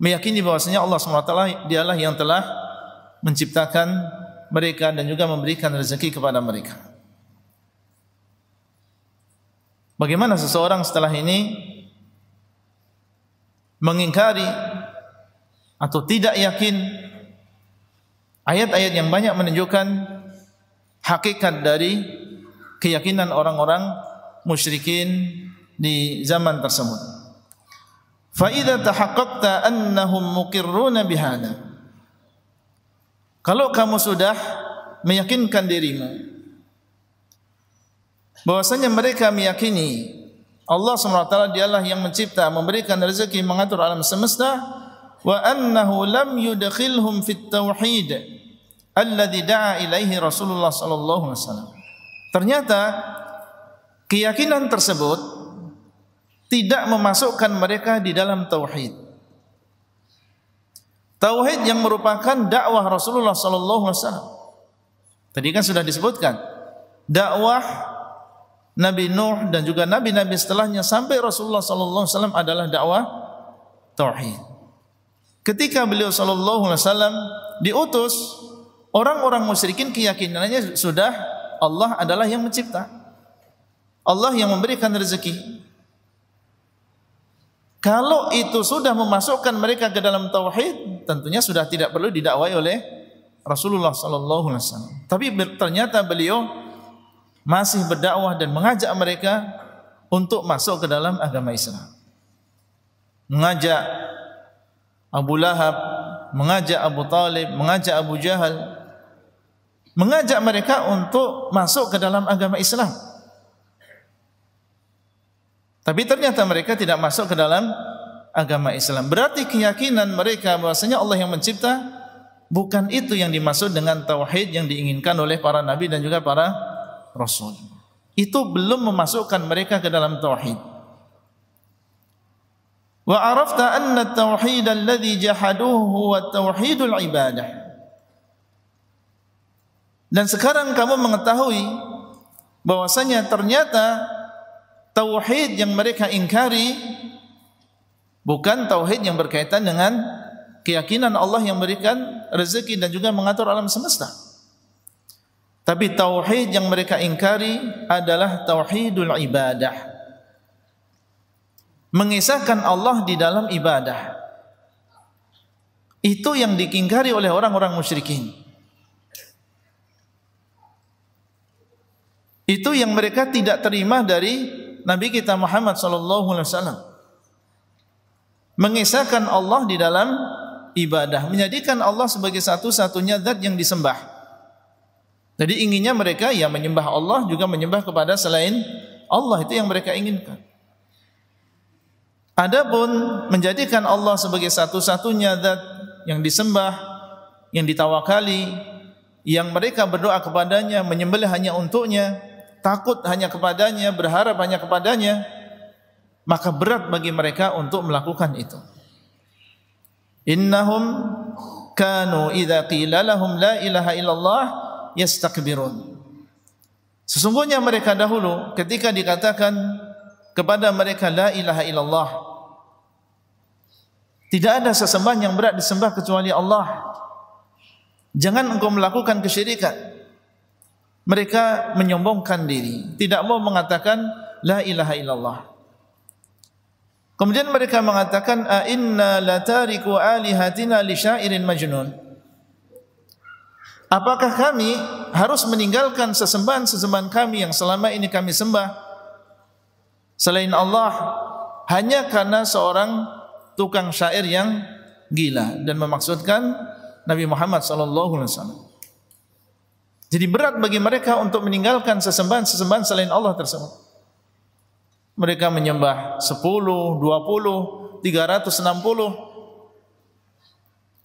[SPEAKER 2] meyakini bahwasanya Allah SWT dialah yang telah menciptakan mereka dan juga memberikan rezeki kepada mereka. Bagaimana seseorang setelah ini mengingkari atau tidak yakin ayat-ayat yang banyak menunjukkan hakikat dari keyakinan orang-orang musyrikin di zaman tersebut. Fa idza tahaqqaqta annahum muqirruna bihadza, kalau kamu sudah meyakinkan dirimu bahwasanya mereka meyakini Allah SWT dialah yang mencipta, memberikan rezeki, mengatur alam semesta, wa annahu lam yudkhilhum fit tauhid alladhi da'a ilaihi Rasulullah sallallahu alaihi wasallam. Ternyata keyakinan tersebut tidak memasukkan mereka di dalam tauhid. Tauhid yang merupakan dakwah Rasulullah sallallahu alaihi wasallam. Tadi kan sudah disebutkan dakwah Nabi Nuh dan juga nabi-nabi setelahnya sampai Rasulullah sallallahu alaihi wasallam adalah dakwah tauhid. Ketika beliau sallallahu alaihi wasallam diutus, orang-orang musyrikin keyakinannya sudah Allah adalah yang mencipta, Allah yang memberikan rezeki. Kalau itu sudah memasukkan mereka ke dalam tauhid, tentunya sudah tidak perlu didakwai oleh Rasulullah sallallahu alaihi wasallam. Tapi ternyata beliau masih berdakwah dan mengajak mereka untuk masuk ke dalam agama Islam. Mengajak Abu Lahab, mengajak Abu Talib, mengajak Abu Jahal, mengajak mereka untuk masuk ke dalam agama Islam. Tapi ternyata mereka tidak masuk ke dalam agama Islam. Berarti keyakinan mereka bahwasanya Allah yang mencipta, bukan itu yang dimaksud dengan tauhid yang diinginkan oleh para nabi dan juga para rasul. Itu belum memasukkan mereka ke dalam tauhid. Wa arafta anna at-tauhid alladhi jahaduhu huwa tauhidul ibadah. Dan sekarang kamu mengetahui bahwasanya ternyata tauhid yang mereka ingkari bukan tauhid yang berkaitan dengan keyakinan Allah yang memberikan rezeki dan juga mengatur alam semesta. Tapi tauhid yang mereka ingkari adalah tauhidul ibadah. Mengisahkan Allah di dalam ibadah. Itu yang diingkari oleh orang-orang musyrikin. Itu yang mereka tidak terima dari Nabi kita Muhammad sallallahu alaihi wasallam. Mengisahkan Allah di dalam ibadah, menjadikan Allah sebagai satu-satunya zat yang disembah. Jadi inginnya mereka ya menyembah Allah juga menyembah kepada selain Allah, itu yang mereka inginkan. Adapun menjadikan Allah sebagai satu-satunya zat yang disembah, yang ditawakali, yang mereka berdoa kepadanya, menyembelih hanya untuknya, takut hanya kepadanya, berharap hanya kepadanya, maka berat bagi mereka untuk melakukan itu. Innahum kanu idza qila lahum la ilaha illallah yastakbirun. Sesungguhnya mereka dahulu ketika dikatakan kepada mereka la ilaha illallah, tidak ada sesembahan yang berat disembah kecuali Allah, jangan engkau melakukan kesyirikan, mereka menyombongkan diri, tidak mau mengatakan la ilaha illallah. Kemudian mereka mengatakan a inna latariku alihatina li syairin majnun. Apakah kami harus meninggalkan sesembahan-sesembahan kami yang selama ini kami sembah selain Allah hanya karena seorang tukang syair yang gila, dan memaksudkan Nabi Muhammad SAW. Jadi berat bagi mereka untuk meninggalkan sesembahan-sesembahan selain Allah tersebut. Mereka menyembah 10, 20, 360.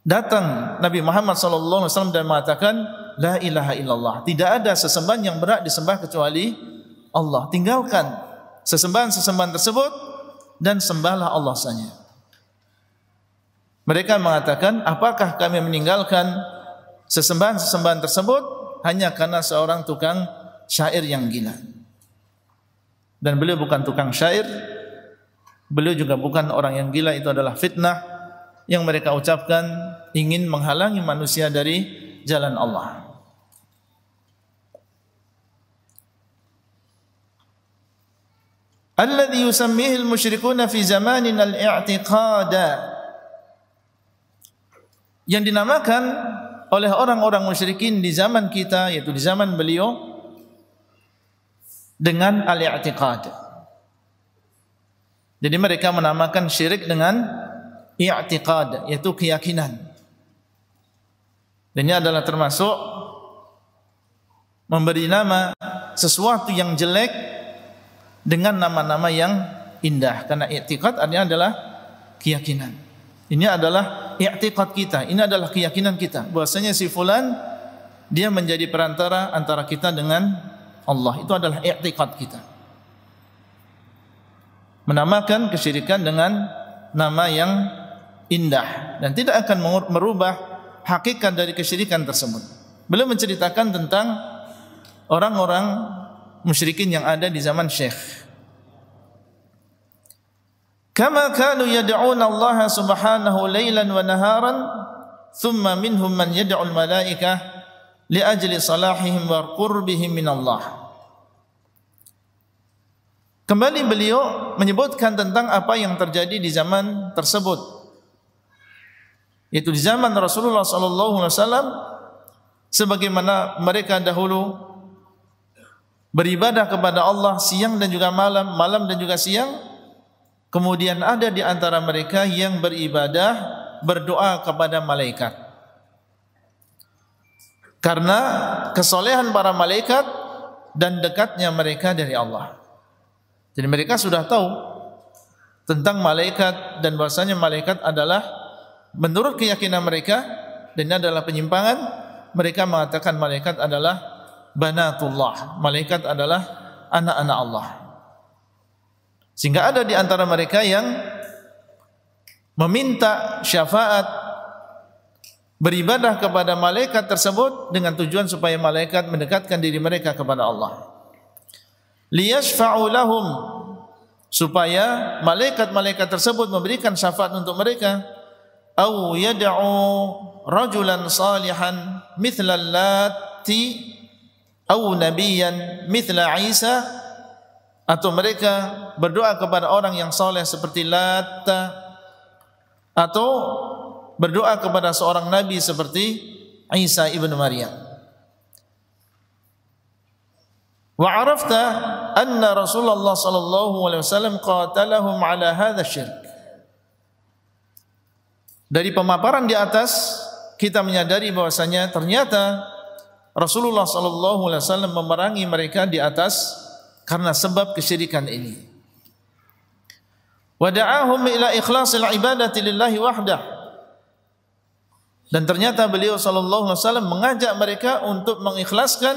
[SPEAKER 2] Datang Nabi Muhammad SAW dan mengatakan la ilaha illallah. Tidak ada sesembahan yang berhak disembah kecuali Allah. Tinggalkan sesembahan-sesembahan tersebut dan sembahlah Allah saja. Mereka mengatakan, apakah kami meninggalkan sesembahan-sesembahan tersebut hanya karena seorang tukang syair yang gila? Dan beliau bukan tukang syair, beliau juga bukan orang yang gila. Itu adalah fitnah yang mereka ucapkan ingin menghalangi manusia dari jalan Allah. Alladhi yusammihi al-musyrikuna fi zamanina al-i'tiqada, yang dinamakan oleh orang-orang musyrikin di zaman kita, yaitu di zaman beliau, dengan al-i'tiqad. Jadi mereka menamakan syirik dengan i'tiqad, yaitu keyakinan. Dan ini adalah termasuk memberi nama sesuatu yang jelek dengan nama-nama yang indah, karena i'tiqad artinya adalah keyakinan. Ini adalah i'tiqad kita, ini adalah keyakinan kita bahwasanya si fulan dia menjadi perantara antara kita dengan Allah. Itu adalah i'tiqad kita. Menamakan kesyirikan dengan nama yang indah dan tidak akan merubah hakikat dari kesyirikan tersebut. Beliau menceritakan tentang orang-orang musyrikin yang ada di zaman Syekh. Kama kanu yad'una Allah subhanahu laylan wa naharan, thumma minhum man yad'u al-malaikah li ajli salahihim wa qurbihim min Allah. Kembali beliau menyebutkan tentang apa yang terjadi di zaman tersebut, yaitu di zaman Rasulullah SAW, sebagaimana mereka dahulu beribadah kepada Allah siang dan juga malam, malam dan juga siang. Kemudian ada di antara mereka yang beribadah, berdoa kepada malaikat, karena kesolehan para malaikat dan dekatnya mereka dari Allah. Jadi mereka sudah tahu tentang malaikat dan bahwasanya malaikat adalah, menurut keyakinan mereka, dan ini adalah penyimpangan, mereka mengatakan malaikat adalah banatullah, malaikat adalah anak-anak Allah. Sehingga ada di antara mereka yang meminta syafaat, beribadah kepada malaikat tersebut dengan tujuan supaya malaikat mendekatkan diri mereka kepada Allah. Liyashfa'u lahum, supaya malaikat-malaikat tersebut memberikan syafaat untuk mereka. Au yad'u rajulan salihan mithla Lati au nabiyyan mithla Isa, atau mereka berdoa kepada orang yang saleh seperti Lat, atau berdoa kepada seorang nabi seperti Isa ibnu Maryam. Wa arafta anna Rasulullah sallallahu alaihi wasallam qatalahum ala hadha syirk. Dari pemaparan di atas kita menyadari bahwasanya ternyata Rasulullah sallallahu alaihi wasallam memerangi mereka di atas karena sebab kesyirikan ini. Wa da'ahum ila ikhlasil ibadati lillahi wahdah. Dan ternyata beliau sallallahu alaihi wasallam mengajak mereka untuk mengikhlaskan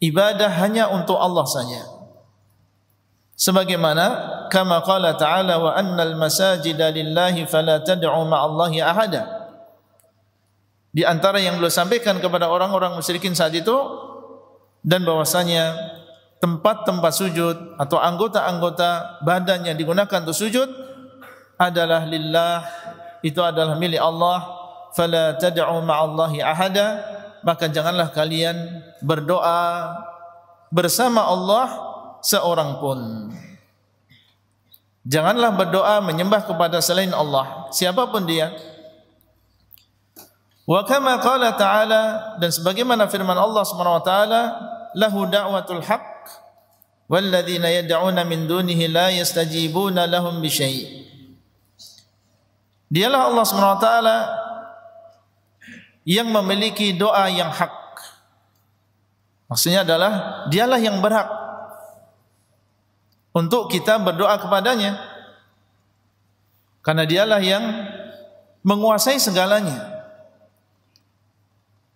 [SPEAKER 2] ibadah hanya untuk Allah saja. Sebagaimana kama qala ta'ala wa annal masajida lillahi fala tad'u ma'allahi ahada. Di antara yang beliau sampaikan kepada orang-orang musyrikin saat itu, dan bahwasanya tempat-tempat sujud atau anggota-anggota badan yang digunakan untuk sujud adalah lillah, itu adalah milik Allah. Fala tad'u ma'allahi ahada, maka janganlah kalian berdoa bersama Allah seorang pun. Janganlah berdoa menyembah kepada selain Allah, siapapun dia. Wa kama qala ta'ala, dan sebagaimana firman Allah Subhanahu wa taala, lahu da'watul haqq walladzina yad'una min dunihi la yastajibuna lahum bisyai'. Dialah Allah Subhanahu wa taala yang memiliki doa yang hak. Maksudnya adalah dialah yang berhak untuk kita berdoa kepadanya, karena dialah yang menguasai segalanya.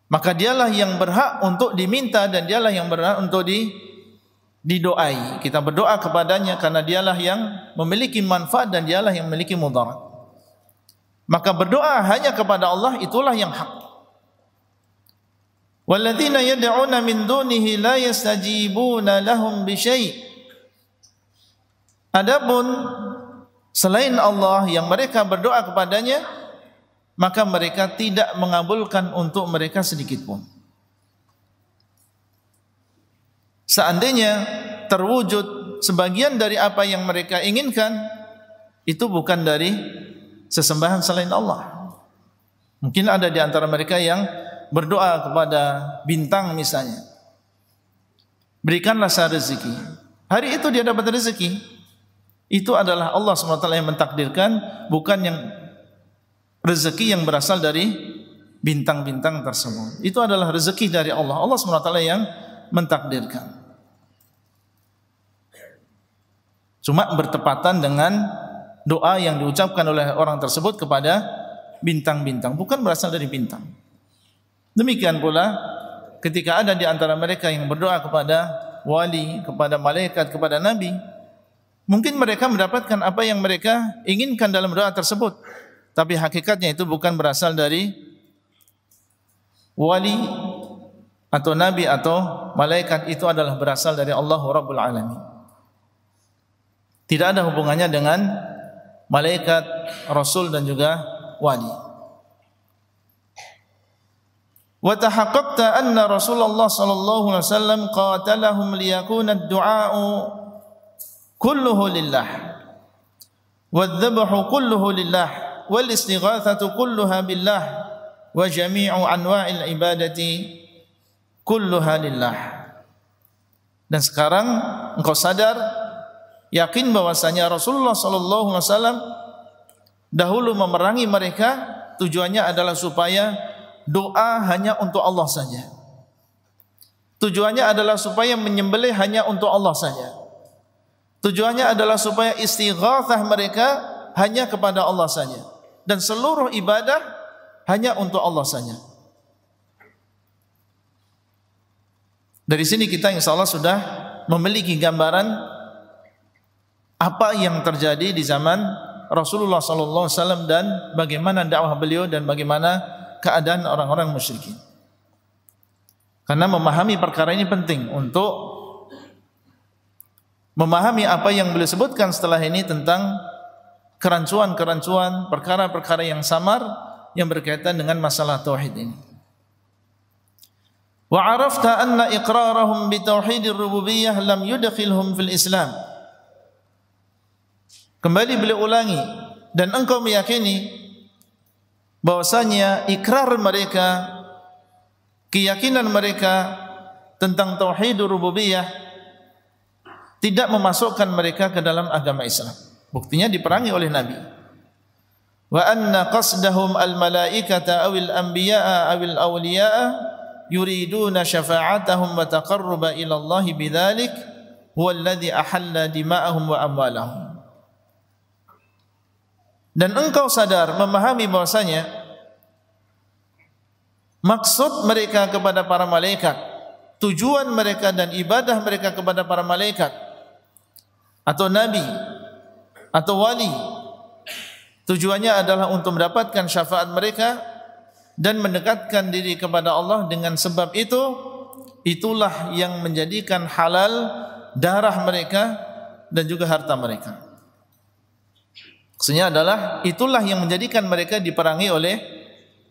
[SPEAKER 2] Maka dialah yang berhak untuk diminta dan dialah yang berhak untuk didoai. Kita berdoa kepadanya karena dialah yang memiliki manfaat dan dialah yang memiliki mudarat. Maka berdoa hanya kepada Allah, itulah yang hak. Walladzina yad'una min dunihi la yastajibuna lahum bisyai'. Adapun selain Allah yang mereka berdoa kepadanya, maka mereka tidak mengabulkan untuk mereka sedikit pun. Seandainya terwujud sebagian dari apa yang mereka inginkan, itu bukan dari sesembahan selain Allah. Mungkin ada di antara mereka yang berdoa kepada bintang misalnya, berikanlah saya rezeki. Hari itu dia dapat rezeki. Itu adalah Allah SWT yang mentakdirkan, bukan yang rezeki yang berasal dari bintang-bintang tersebut. Itu adalah rezeki dari Allah. Allah SWT yang mentakdirkan. Cuma bertepatan dengan doa yang diucapkan oleh orang tersebut kepada bintang-bintang, bukan berasal dari bintang. Demikian pula ketika ada di antara mereka yang berdoa kepada wali, kepada malaikat, kepada nabi, mungkin mereka mendapatkan apa yang mereka inginkan dalam doa tersebut, tapi hakikatnya itu bukan berasal dari wali atau nabi atau malaikat, itu adalah berasal dari Allah Rabbul Alamin. Tidak ada hubungannya dengan malaikat, rasul dan juga wali. Wa tahaqqaqta anna Rasulullah sallallahu alaihi wasallam qatalahum liyakuna ad-du'a'u kulluhu lillah wadh-dhabhu kulluhu lillah wal istighatsatu kulluha billah wa jami'u anwa'il ibadati kulluha lillah. Dan sekarang engkau sadar, yakin bahwasanya Rasulullah sallallahu alaihi wasallam dahulu memerangi mereka, tujuannya adalah supaya doa hanya untuk Allah saja. Tujuannya adalah supaya menyembelih hanya untuk Allah saja. Tujuannya adalah supaya istighatsah mereka hanya kepada Allah saja, dan seluruh ibadah hanya untuk Allah saja. Dari sini kita insyaallah sudah memiliki gambaran apa yang terjadi di zaman Rasulullah sallallahu alaihi wasallam dan bagaimana dakwah beliau dan bagaimana keadaan orang-orang musyrikin. Karena memahami perkara ini penting untuk memahami apa yang beliau sebutkan setelah ini tentang kerancuan-kerancuan, perkara-perkara yang samar yang berkaitan dengan masalah tauhid ini. Wa arafta anna iqrarahum bi tauhidir rububiyyah lam yudkhilhum fil Islam. Kembali beliau ulangi, dan engkau meyakini bahwasanya ikrar mereka, keyakinan mereka tentang tauhidur rububiyah tidak memasukkan mereka ke dalam agama Islam. Buktinya diperangi oleh Nabi. Wa anna qasdahum al-malaikata awil anbiya'a awil awliya'a yuriduna syafa'atahum wa taqarruba ila Allah bidzalik huwa alladhi ahalla dima'ahum wa amwalahum. Dan engkau sadar, memahami bahwasanya maksud mereka kepada para malaikat, tujuan mereka dan ibadah mereka kepada para malaikat atau nabi atau wali, tujuannya adalah untuk mendapatkan syafaat mereka dan mendekatkan diri kepada Allah. Dengan sebab itu, itulah yang menjadikan halal darah mereka dan juga harta mereka. Maksudnya adalah itulah yang menjadikan mereka diperangi oleh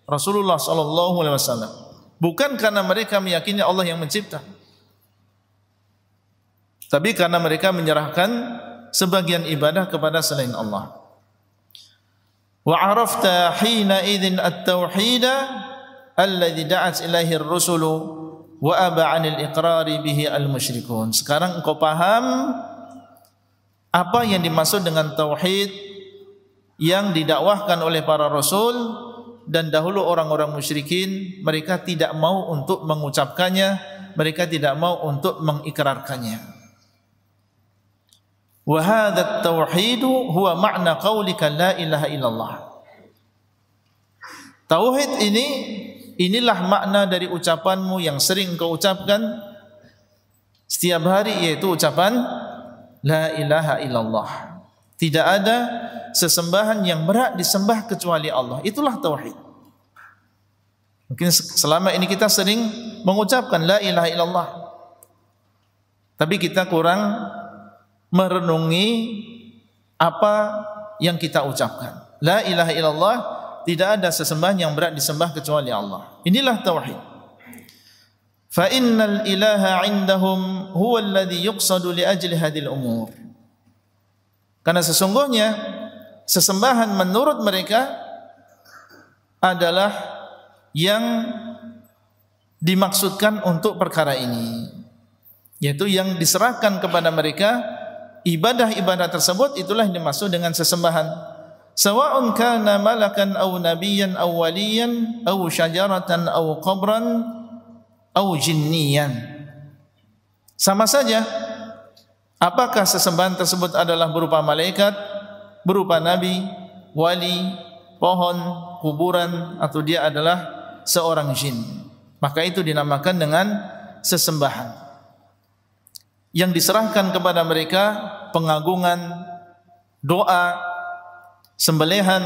[SPEAKER 2] Rasulullah sallallahu alaihi wasallam. Bukan karena mereka meyakini Allah yang mencipta, tapi karena mereka menyerahkan sebagian ibadah kepada selain Allah. Wa arafta hina idzin at-tauhida alladzi da'at ilaihi ar-rusulu wa aba 'anil iqrari bihi al-musyrikun. Sekarang engkau paham apa yang dimaksud dengan tauhid yang didakwahkan oleh para rasul, dan dahulu orang-orang musyrikin mereka tidak mau untuk mengucapkannya, mereka tidak mau untuk mengikrarkannya. Wa hadza at-tauhid huwa ma'na qaulika la ilaha illallah. Tauhid inilah makna dari ucapanmu yang sering kau ucapkan setiap hari, yaitu ucapan la ilaha illallah. Tidak ada sesembahan yang berhak disembah kecuali Allah. Itulah tauhid. Mungkin selama ini kita sering mengucapkan la ilaha illallah, tapi kita kurang merenungi apa yang kita ucapkan. La ilaha illallah, tidak ada sesembahan yang berhak disembah kecuali Allah. Inilah tauhid. Fa innal ilaha 'indahum huwa alladhi yuqsadu li ajli hadhil umur. Karena sesungguhnya sesembahan menurut mereka adalah yang dimaksudkan untuk perkara ini, yaitu yang diserahkan kepada mereka ibadah-ibadah tersebut, itulah yang dimaksud dengan sesembahan. Sawa'un kana malakan aw nabiyyan aw waliyan aw syajaratan aw qabran aw jinniyan. Sama saja apakah sesembahan tersebut adalah berupa malaikat, berupa nabi, wali, pohon, kuburan, atau dia adalah seorang jin, maka itu dinamakan dengan sesembahan yang diserahkan kepada mereka, pengagungan, doa, sembelihan.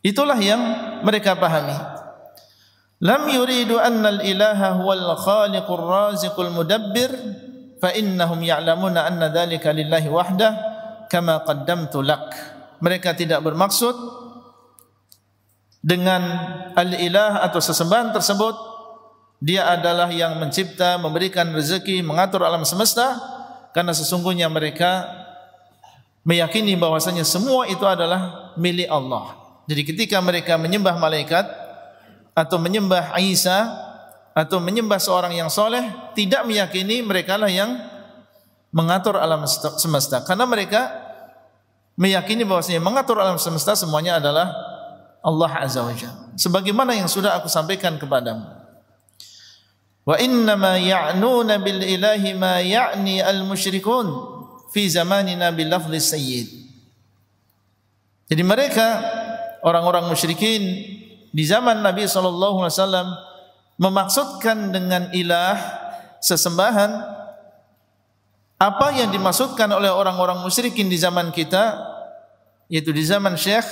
[SPEAKER 2] Itulah yang mereka pahami. Lam yuridu anna al-ilaha huwal khaliqur raziqul mudabbir fa innahum ya'lamuna anna dhalika lillahi wahdah kama qaddamtu lak. Mereka tidak bermaksud dengan al-ilah atau sesembahan tersebut dia adalah yang mencipta, memberikan rezeki, mengatur alam semesta, karena sesungguhnya mereka meyakini bahwasanya semua itu adalah milik Allah. Jadi ketika mereka menyembah malaikat atau menyembah Isa atau menyembah seorang yang soleh, tidak meyakini mereka lah yang mengatur alam semesta, karena mereka meyakini bahwasanya mengatur alam semesta semuanya adalah Allah Azza wa Jalla. Sebagaimana yang sudah aku sampaikan kepadamu. Wa innama ya'nuna bil ilahi ma ya'ni al musyrikun fi zamanina bil lafzi sayyid. Jadi mereka orang-orang musyrikin di zaman Nabi SAW memaksudkan dengan ilah sesembahan apa yang dimaksudkan oleh orang-orang musyrikin di zaman kita, yaitu di zaman Syekh,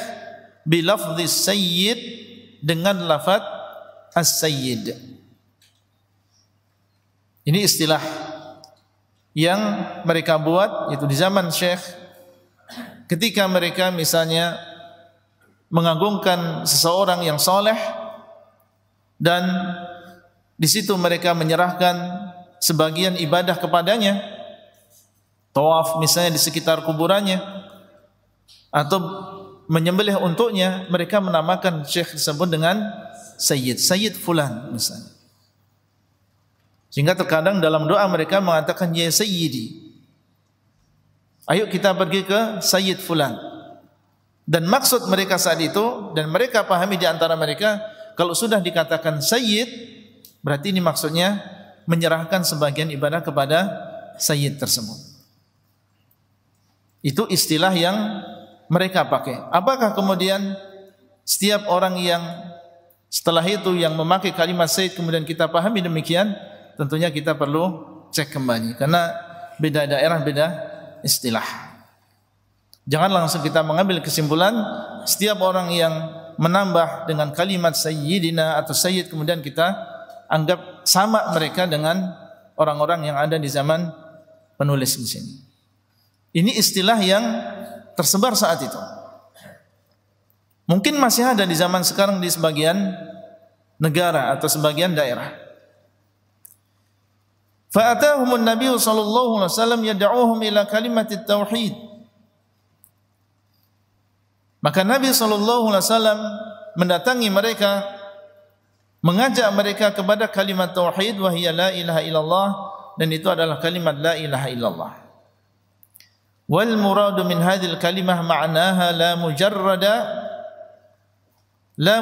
[SPEAKER 2] bil lafzi sayyid, dengan lafaz as-sayyid. Ini istilah yang mereka buat, yaitu di zaman Syekh, ketika mereka misalnya mengagungkan seseorang yang soleh, dan di situ mereka menyerahkan sebagian ibadah kepadanya, tawaf misalnya di sekitar kuburannya, atau menyembelih untuknya, mereka menamakan Syekh tersebut dengan Sayyid, Sayyid Fulan misalnya. Sehingga terkadang dalam doa mereka mengatakan ya Sayyidi, ayo kita pergi ke Sayyid Fulan. Dan maksud mereka saat itu, dan mereka pahami di antara mereka, kalau sudah dikatakan Sayyid, berarti ini maksudnya menyerahkan sebagian ibadah kepada Sayyid tersebut. Itu istilah yang mereka pakai. Apakah kemudian setiap orang yang setelah itu yang memakai kalimat Sayyid kemudian kita pahami demikian? Tentunya kita perlu cek kembali, karena beda daerah beda istilah. Jangan langsung kita mengambil kesimpulan setiap orang yang menambah dengan kalimat Sayyidina atau Sayyid kemudian kita anggap sama mereka dengan orang-orang yang ada di zaman penulis di sini. Ini istilah yang tersebar saat itu. Mungkin masih ada di zaman sekarang di sebagian negara atau sebagian daerah. Fa'atahumun Nabi sallallahu alaihi wasallam yad'uuhum ila kalimatit tauhid. Maka Nabi sallallahu alaihi wasallam mendatangi mereka, mengajak mereka kepada kalimat tauhid, wa hiya la ilaha illallah, dan itu adalah kalimat la ilaha illallah. Wal muradu min hadhil kalimah ma'naha la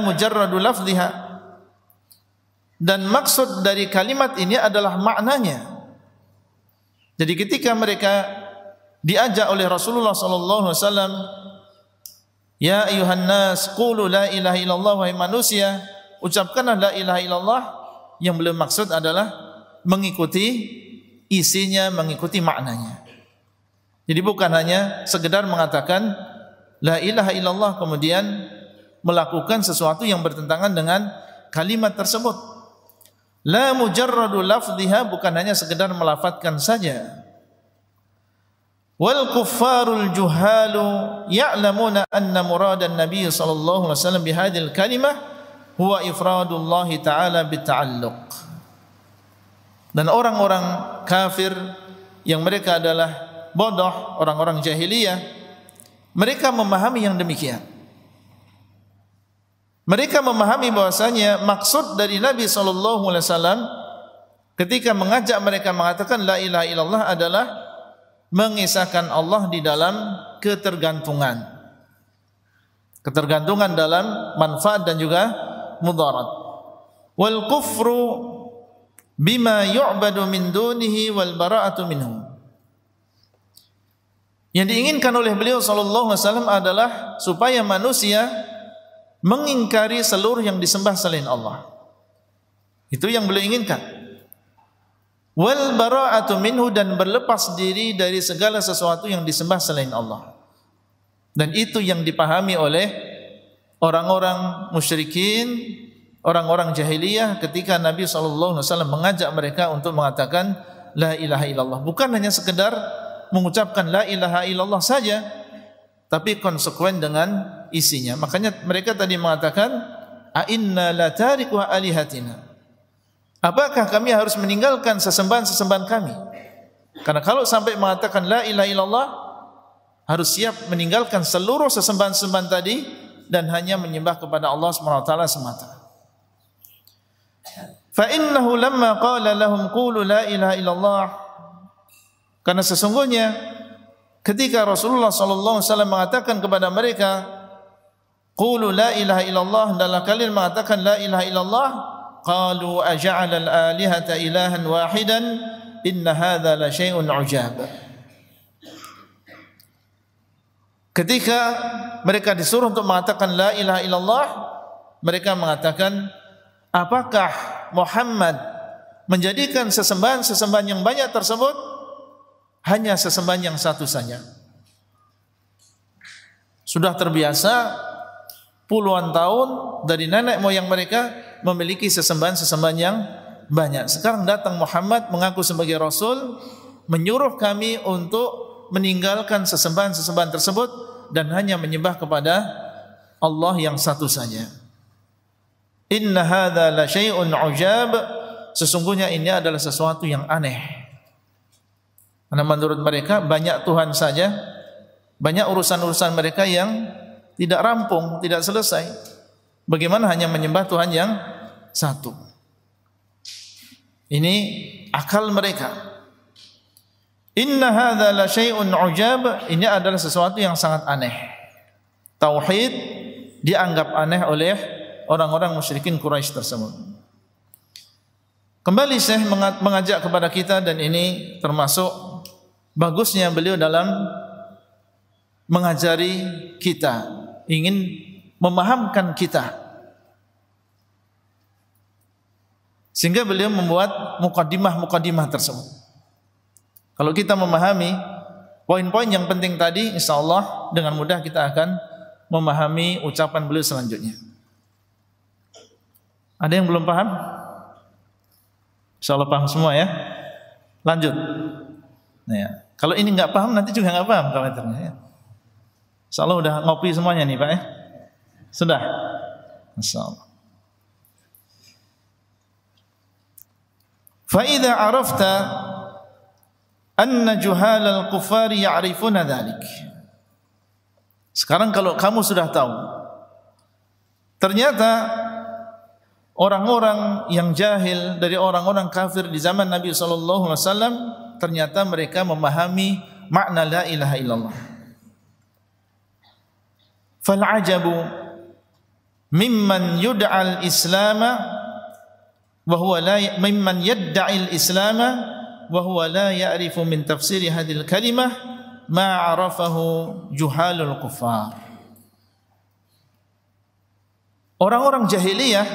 [SPEAKER 2] mujarradu lafdhiha. Dan maksud dari kalimat ini adalah maknanya. Jadi ketika mereka diajak oleh Rasulullah sallallahu alaihi wasallam, ya ayuhan nas qulu la ilaha illallah, wahai manusia, ucapkanlah la ilaha illallah, yang beliau maksud adalah mengikuti isinya, mengikuti maknanya. Jadi bukan hanya sekedar mengatakan la ilaha illallah kemudian melakukan sesuatu yang bertentangan dengan kalimat tersebut. La mujarradu lafdhiha, bukan hanya sekedar melafadzkan saja. Wal kuffarul juhalu ya'lamuna anna muradan Nabi sallallahu alaihi wasallam bihadhil kalimah huwa ifradullah ta'ala bita'alluq. Dan orang-orang kafir yang mereka adalah bodoh, orang-orang jahiliyah, mereka memahami yang demikian. Mereka memahami bahwasanya maksud dari Nabi sallallahu alaihi wasallam ketika mengajak mereka mengatakan la ilaha illallah adalah mengisahkan Allah di dalam ketergantungan. Ketergantungan dalam manfaat dan juga mudarat. Wal kufru bima yu'badu min dunihi wal bara'atu minhu. Yang diinginkan oleh beliau sallallahu alaihi wasallam adalah supaya manusia mengingkari seluruh yang disembah selain Allah. Itu yang beliau inginkan. Wal bara'atu minhu, dan berlepas diri dari segala sesuatu yang disembah selain Allah. Dan itu yang dipahami oleh orang-orang musyrikin, orang-orang jahiliyah ketika Nabi sallallahu alaihi wasallam mengajak mereka untuk mengatakan la ilaha illallah. Bukan hanya sekedar mengucapkan la ilaha illallah saja, tapi konsekuen dengan isinya. Makanya mereka tadi mengatakan, a inna la tariku alihatina. Apakah kami harus meninggalkan sesembahan-sesembahan kami? Karena kalau sampai mengatakan la ilaha illallah, harus siap meninggalkan seluruh sesembahan-sesembahan tadi dan hanya menyembah kepada Allah Subhanahu wa taala semata. Fa innahu lamma qala lahum qulu la ilaha illallah, karena sesungguhnya ketika Rasulullah sallallahu alaihi wasallam mengatakan kepada mereka qulu la ilaha illallah, adalah kalian mengatakan la ilaha illallah, qalu aja'ala al-alihata ilahan wahidan inna hadza la syai'un ujab. Ketika mereka disuruh untuk mengatakan la ilaha illallah, mereka mengatakan, apakah Muhammad menjadikan sesembahan-sesembahan yang banyak tersebut hanya sesembahan yang satu saja? Sudah terbiasa puluhan tahun dari nenek moyang mereka memiliki sesembahan-sesembahan yang banyak. Sekarang datang Muhammad mengaku sebagai Rasul, menyuruh kami untuk meninggalkan sesembahan-sesembahan tersebut dan hanya menyembah kepada Allah yang satu saja. Inna hadza la syai'un ujab, sesungguhnya ini adalah sesuatu yang aneh. Karena menurut mereka banyak Tuhan saja, banyak urusan-urusan mereka yang tidak rampung, tidak selesai. Bagaimana hanya menyembah Tuhan yang satu? Ini akal mereka. Inna hadza la syai'un ujab, ini adalah sesuatu yang sangat aneh. Tauhid dianggap aneh oleh orang-orang musyrikin Quraisy tersebut. Kembali Syekh mengajak kepada kita, dan ini termasuk bagusnya beliau dalam mengajari kita, ingin memahamkan kita, sehingga beliau membuat mukaddimah tersebut. Kalau kita memahami poin-poin yang penting tadi, insyaallah dengan mudah kita akan memahami ucapan beliau selanjutnya. Ada yang belum paham? Insyaallah paham semua ya. Lanjut. Nah, ya. Kalau ini nggak paham, nanti juga nggak paham komentarnya. Ya. Insyaallah udah ngopi semuanya nih Pak ya. Sudah. Insyaallah. Fa idza arafta anna juhalal kuffari ya'rifuna dzalik. Sekarang kalau kamu sudah tahu, ternyata orang-orang yang jahil dari orang-orang kafir di zaman Nabi sallallahu alaihi wasallam, ternyata mereka memahami makna la ilaha illallah. Fal ajabu mimman yud'al islama wa huwa la mimman yad'i al-islama wa huwa la ya'rifu min tafsir hadhihi al-kalimah ma 'arafahu juhalul kuffar. Orang-orang jahiliyah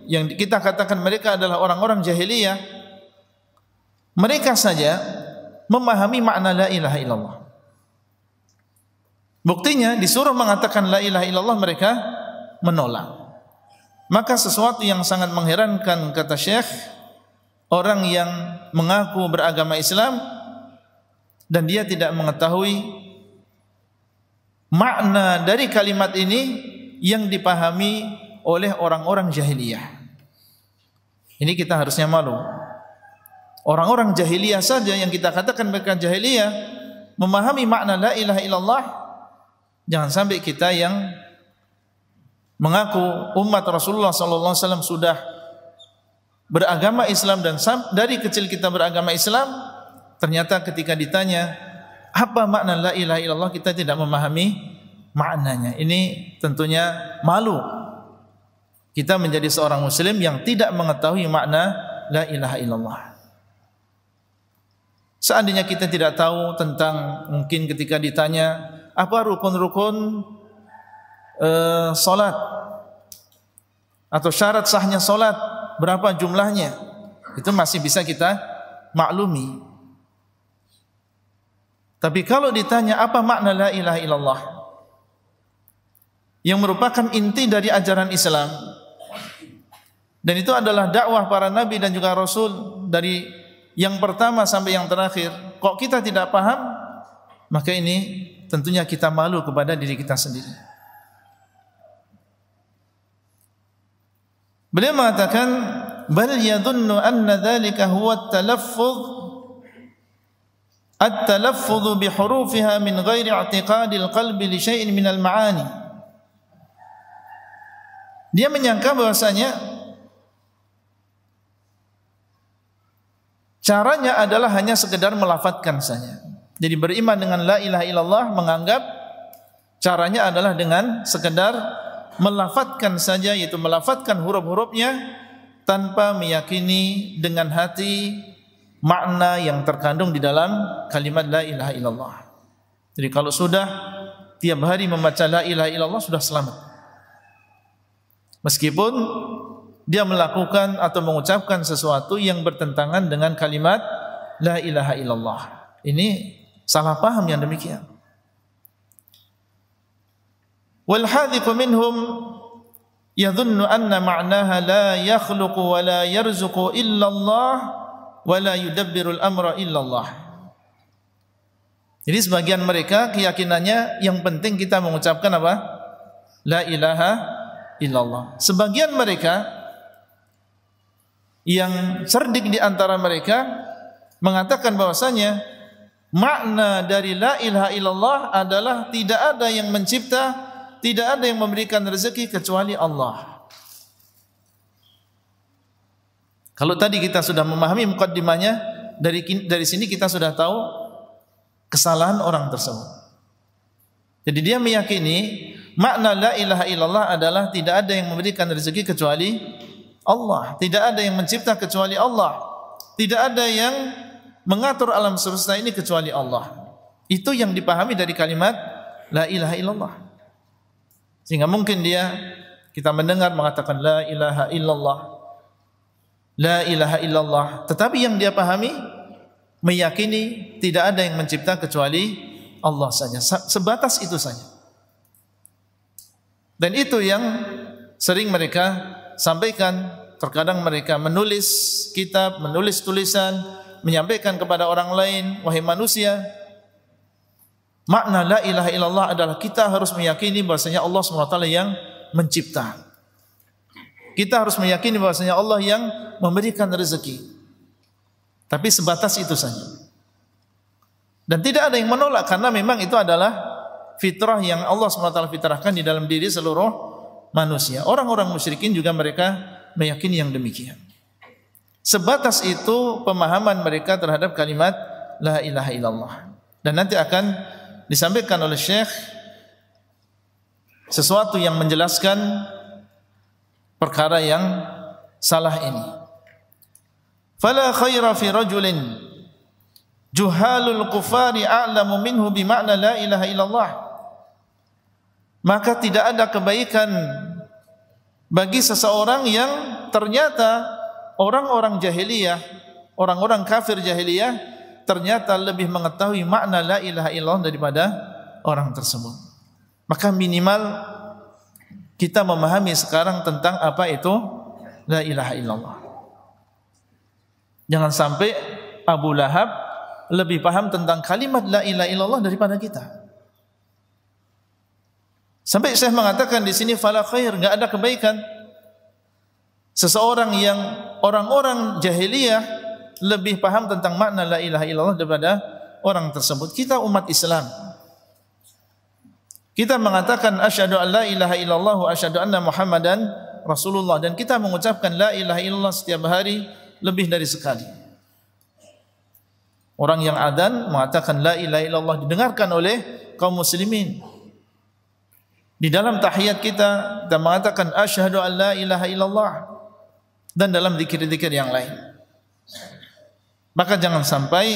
[SPEAKER 2] yang kita katakan mereka adalah orang-orang jahiliyah, mereka saja memahami makna la ilaha illallah. Buktinya disuruh mengatakan la ilaha illallah mereka menolak. Maka sesuatu yang sangat mengherankan, kata Syekh, orang yang mengaku beragama Islam dan dia tidak mengetahui makna dari kalimat ini yang dipahami oleh orang-orang jahiliyah. Ini kita harusnya malu. Orang-orang jahiliyah saja yang kita katakan mereka jahiliyah memahami makna la ilaha illallah. Jangan sampai kita yang mengaku umat Rasulullah sallallahu alaihi wasallam sudah beragama Islam dan dari kecil kita beragama Islam, ternyata ketika ditanya apa makna la ilaha illallah kita tidak memahami maknanya. Ini tentunya malu. Kita menjadi seorang muslim yang tidak mengetahui makna la ilaha illallah. Seandainya kita tidak tahu tentang, mungkin ketika ditanya apa rukun-rukun salat atau syarat sahnya salat, berapa jumlahnya, itu masih bisa kita maklumi. Tapi kalau ditanya apa makna la ilaha illallah yang merupakan inti dari ajaran Islam, dan itu adalah dakwah para nabi dan juga rasul dari yang pertama sampai yang terakhir, kok kita tidak paham, maka ini tentunya kita malu kepada diri kita sendiri. Beliau mengatakan, bal yadhunnu anna dzalika huwa at-talaffuz bi hurufiha min ghairi i'tiqadil qalbi li syai'in min al-ma'ani. Dia menyangka bahwasanya caranya adalah hanya sekedar melafadzkan saja. Jadi beriman dengan la ilaha illallah menganggap caranya adalah dengan sekedar melafadzkan saja, yaitu melafadzkan huruf-hurufnya tanpa meyakini dengan hati makna yang terkandung di dalam kalimat la ilaha illallah. Jadi kalau sudah tiap hari membaca la ilaha illallah sudah selamat. Meskipun dia melakukan atau mengucapkan sesuatu yang bertentangan dengan kalimat la ilaha illallah. Ini salah paham yang demikian. Wal hadhiqu minhum yadhunnu anna ma'naha la yakhluqu wa la yarzuqu illa Allah wa la yudabbiru al-amra illa Allah. Jadi sebagian mereka keyakinannya yang penting kita mengucapkan apa? La ilaha illallah. Sebagian mereka yang cerdik di antara mereka mengatakan bahwasanya makna dari la ilaha illallah adalah tidak ada yang mencipta, tidak ada yang memberikan rezeki kecuali Allah. Kalau tadi kita sudah memahami mukaddimahnya, dari sini kita sudah tahu kesalahan orang tersebut. Jadi dia meyakini makna la ilaha illallah adalah tidak ada yang memberikan rezeki kecuali Allah, tidak ada yang mencipta kecuali Allah, tidak ada yang mengatur alam semesta ini kecuali Allah. Itu yang dipahami dari kalimat la ilaha illallah. Sehingga mungkin kita mendengar mengatakan la ilaha illallah, la ilaha illallah, tetapi yang dia pahami meyakini tidak ada yang mencipta kecuali Allah saja. Sebatas itu saja. Dan itu yang sering mereka sampaikan. Terkadang mereka menulis kitab, menulis tulisan, menyampaikan kepada orang lain, wahai manusia, makna la ilaha illallah adalah kita harus meyakini bahwasanya Allah SWT yang mencipta. Kita harus meyakini bahwasanya Allah yang memberikan rezeki. Tapi sebatas itu saja. Dan tidak ada yang menolak karena memang itu adalah fitrah yang Allah SWT fitrahkan di dalam diri seluruh manusia. Orang-orang musyrikin juga mereka meyakini yang demikian. Sebatas itu pemahaman mereka terhadap kalimat la ilaha illallah. Dan nanti akan disampaikan oleh Syekh sesuatu yang menjelaskan perkara yang salah ini. Fala khaira fi rajulin juhalul kufari a'lamu minhu bima'na la ilaha illallah. Maka tidak ada kebaikan bagi seseorang yang ternyata orang-orang jahiliyah, orang-orang kafir jahiliyah ternyata lebih mengetahui makna la ilaha illallah daripada orang tersebut. Maka minimal kita memahami sekarang tentang apa itu la ilaha illallah. Jangan sampai Abu Lahab lebih paham tentang kalimat la ilaha illallah daripada kita. Sampai saya mengatakan di sini fala khair, enggak ada kebaikan. Seseorang yang orang-orang jahiliyah lebih paham tentang makna la ilaha illallah daripada orang tersebut. Kita umat Islam, kita mengatakan asyhadu an la ilaha illallah wa asyhadu anna Muhammadan Rasulullah, dan kita mengucapkan la ilaha illallah setiap hari lebih dari sekali. Orang yang adzan mengatakan la ilaha illallah didengarkan oleh kaum muslimin. Di dalam tahiyat kita mengatakan asyhadu an la ilaha illallah, dan dalam zikir-zikir yang lain. Maka jangan sampai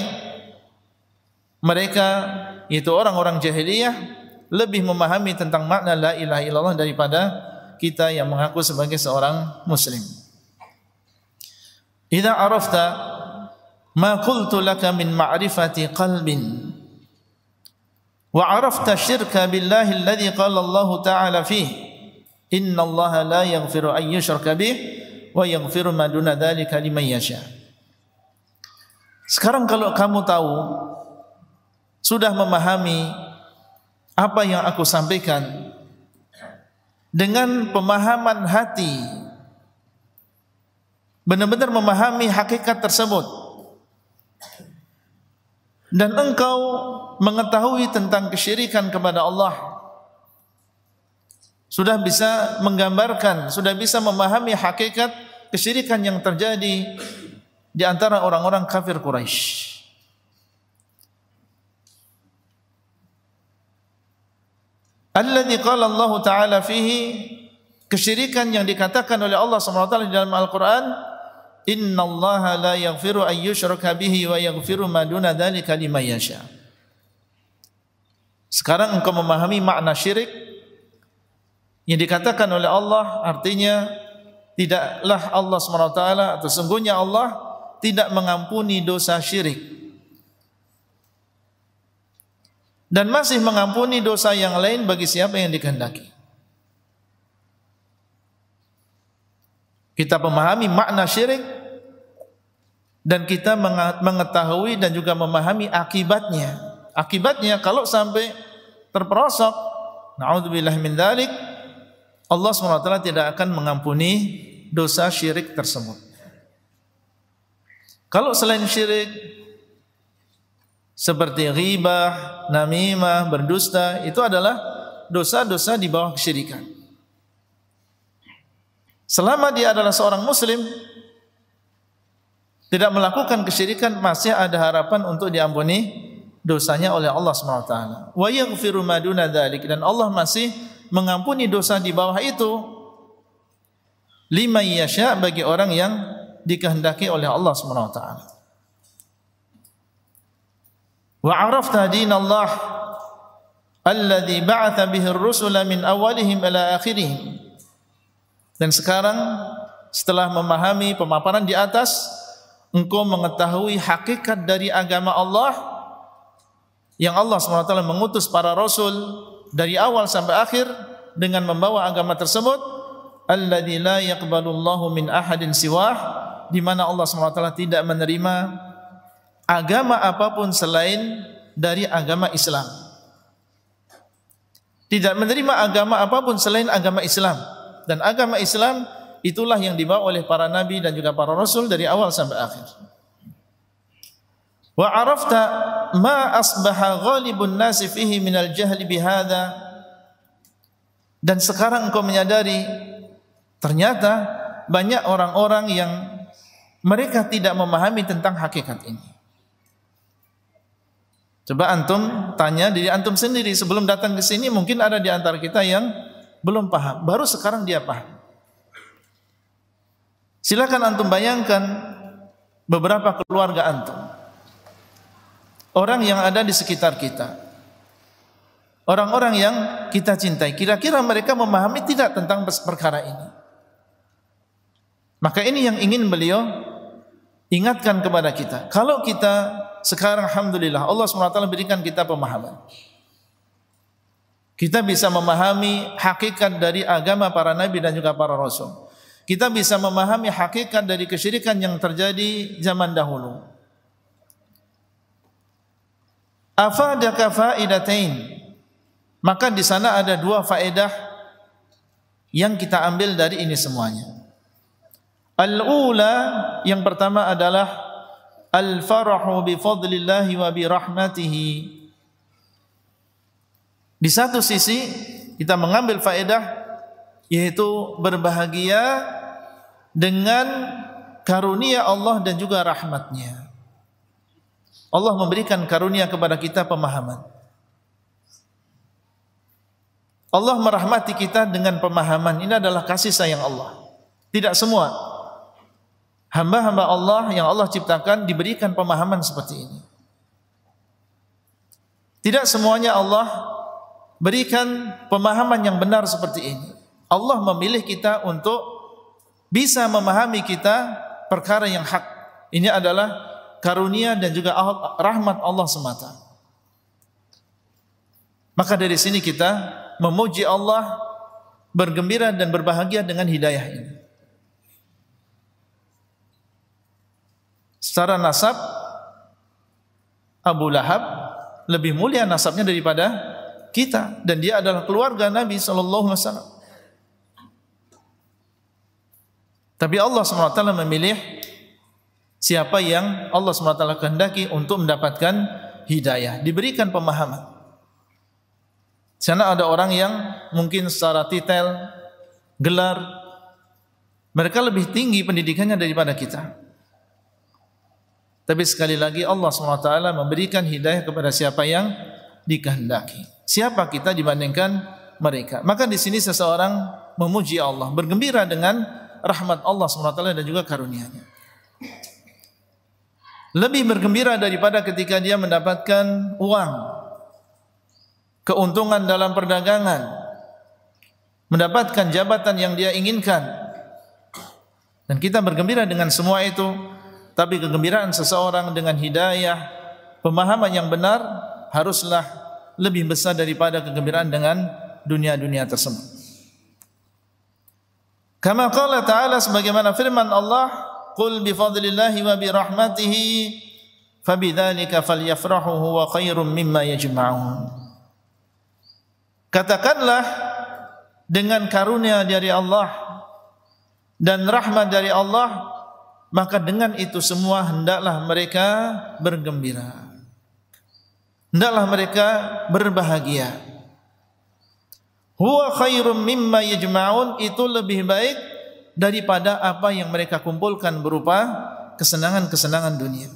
[SPEAKER 2] mereka, yaitu orang-orang jahiliyah, lebih memahami tentang makna la ilaha illallah daripada kita yang mengaku sebagai seorang muslim. Idza arafta ma qultu laka min ma'rifati qalbin wa arafta syirka billahi alladhi qala Allah ta'ala fihi inna Allah la yaghfiru an yushraka bih wa yaghfiru ma duna dzalika liman yasha. Sekarang kalau kamu tahu, sudah memahami apa yang aku sampaikan dengan pemahaman hati, benar-benar memahami hakikat tersebut, dan engkau mengetahui tentang kesyirikan kepada Allah, sudah bisa menggambarkan, sudah bisa memahami hakikat kesyirikan yang terjadi di antara orang-orang kafir Quraisy. Alladzi qala Allah Ta'ala fihi, kesyirikan yang dikatakan oleh Allah SWT di dalam Al-Quran, innallaha la yaghfiru an yushraka bihi wa yaghfiru ma duna dzalika liman yasha. Sekarang engkau memahami makna syirik yang dikatakan oleh Allah, artinya tidaklah Allah SWT atau sesungguhnya Allah tidak mengampuni dosa syirik dan masih mengampuni dosa yang lain bagi siapa yang dikehendaki. Kita memahami makna syirik dan kita mengetahui dan juga memahami akibatnya. Akibatnya kalau sampai terperosok, na'udzubillah min dzalik, Allah SWT tidak akan mengampuni dosa syirik tersebut. Kalau selain syirik seperti ghibah, namimah, berdusta, itu adalah dosa-dosa di bawah kesyirikan. Selama dia adalah seorang muslim, tidak melakukan kesyirikan, masih ada harapan untuk diampuni dosanya oleh Allah SWT. Wa yaghfiru ma duna dzalik, dan Allah masih mengampuni dosa di bawah itu liman yasha, bagi orang yang dikehendaki oleh Allah SWT. Wa arafta dinallah alladhi ba'atha bihi ar-rusula min awalihim ila akhirihim. Dan sekarang setelah memahami pemaparan di atas, engkau mengetahui hakikat dari agama Allah yang Allah SWT mengutus para rasul dari awal sampai akhir dengan membawa agama tersebut, alladzi la yaqbalullahu min ahadin siwah, di mana Allah SWT tidak menerima agama apapun selain dari agama Islam. Tidak menerima agama apapun selain agama Islam, dan agama Islam itulah yang dibawa oleh para nabi dan juga para rasul dari awal sampai akhir. Wa arafta ma asbaha ghalibun nasi fihi minal jahli bihadza, dan sekarang engkau menyadari ternyata banyak orang-orang yang mereka tidak memahami tentang hakikat ini. Coba antum tanya diri antum sendiri, sebelum datang ke sini mungkin ada di antara kita yang belum paham, baru sekarang dia paham. Silakan antum bayangkan beberapa keluarga antum, orang yang ada di sekitar kita, orang-orang yang kita cintai, kira-kira mereka memahami tidak tentang perkara ini? Maka ini yang ingin beliau ingatkan kepada kita. Kalau kita sekarang alhamdulillah Allah SWT berikan kita pemahaman, kita bisa memahami hakikat dari agama para nabi dan juga para rasul. Kita bisa memahami hakikat dari kesyirikan yang terjadi zaman dahulu. Afadaka faidatain, maka di sana ada dua faedah yang kita ambil dari ini semuanya. Al-ula, yang pertama adalah al-farahu bi fadlillahi wa bi rahmatihi. Di satu sisi kita mengambil faedah, yaitu berbahagia dengan karunia Allah dan juga rahmatnya. Allah memberikan karunia kepada kita pemahaman. Allah merahmati kita dengan pemahaman. Ini adalah kasih sayang Allah. Tidak semua hamba-hamba Allah yang Allah ciptakan diberikan pemahaman seperti ini. Tidak semuanya Allah berikan pemahaman yang benar seperti ini. Allah memilih kita untuk bisa memahami kita perkara yang hak. Ini adalah karunia dan juga rahmat Allah semata. Maka dari sini kita memuji Allah, bergembira dan berbahagia dengan hidayah ini. Secara nasab, Abu Lahab lebih mulia nasabnya daripada kita, dan dia adalah keluarga Nabi SAW. Tapi Allah SWT memilih siapa yang Allah SWT kehendaki untuk mendapatkan hidayah, diberikan pemahaman. Di sana ada orang yang mungkin secara titel, gelar, mereka lebih tinggi pendidikannya daripada kita. Tapi sekali lagi Allah SWT memberikan hidayah kepada siapa yang dikehendaki. Siapa kita dibandingkan mereka? Maka di sini seseorang memuji Allah, bergembira dengan rahmat Allah SWT dan juga karunia-Nya. Lebih bergembira daripada ketika dia mendapatkan uang, keuntungan dalam perdagangan, mendapatkan jabatan yang dia inginkan. Dan kita bergembira dengan semua itu. Tapi kegembiraan seseorang dengan hidayah, pemahaman yang benar, haruslah lebih besar daripada kegembiraan dengan dunia-dunia tersebut. Kama qala ta'ala, sebagaimana firman Allah, qul bi fadlillahi wa bi rahmatihi fabidzalika falyafrahu huwa khairum mimma yajma'un. Katakanlah, dengan karunia dari Allah dan rahmat dari Allah, maka dengan itu semua hendaklah mereka bergembira, hendaklah mereka berbahagia. Huwa khairum mimma yajma'un, itu lebih baik daripada apa yang mereka kumpulkan berupa kesenangan-kesenangan dunia.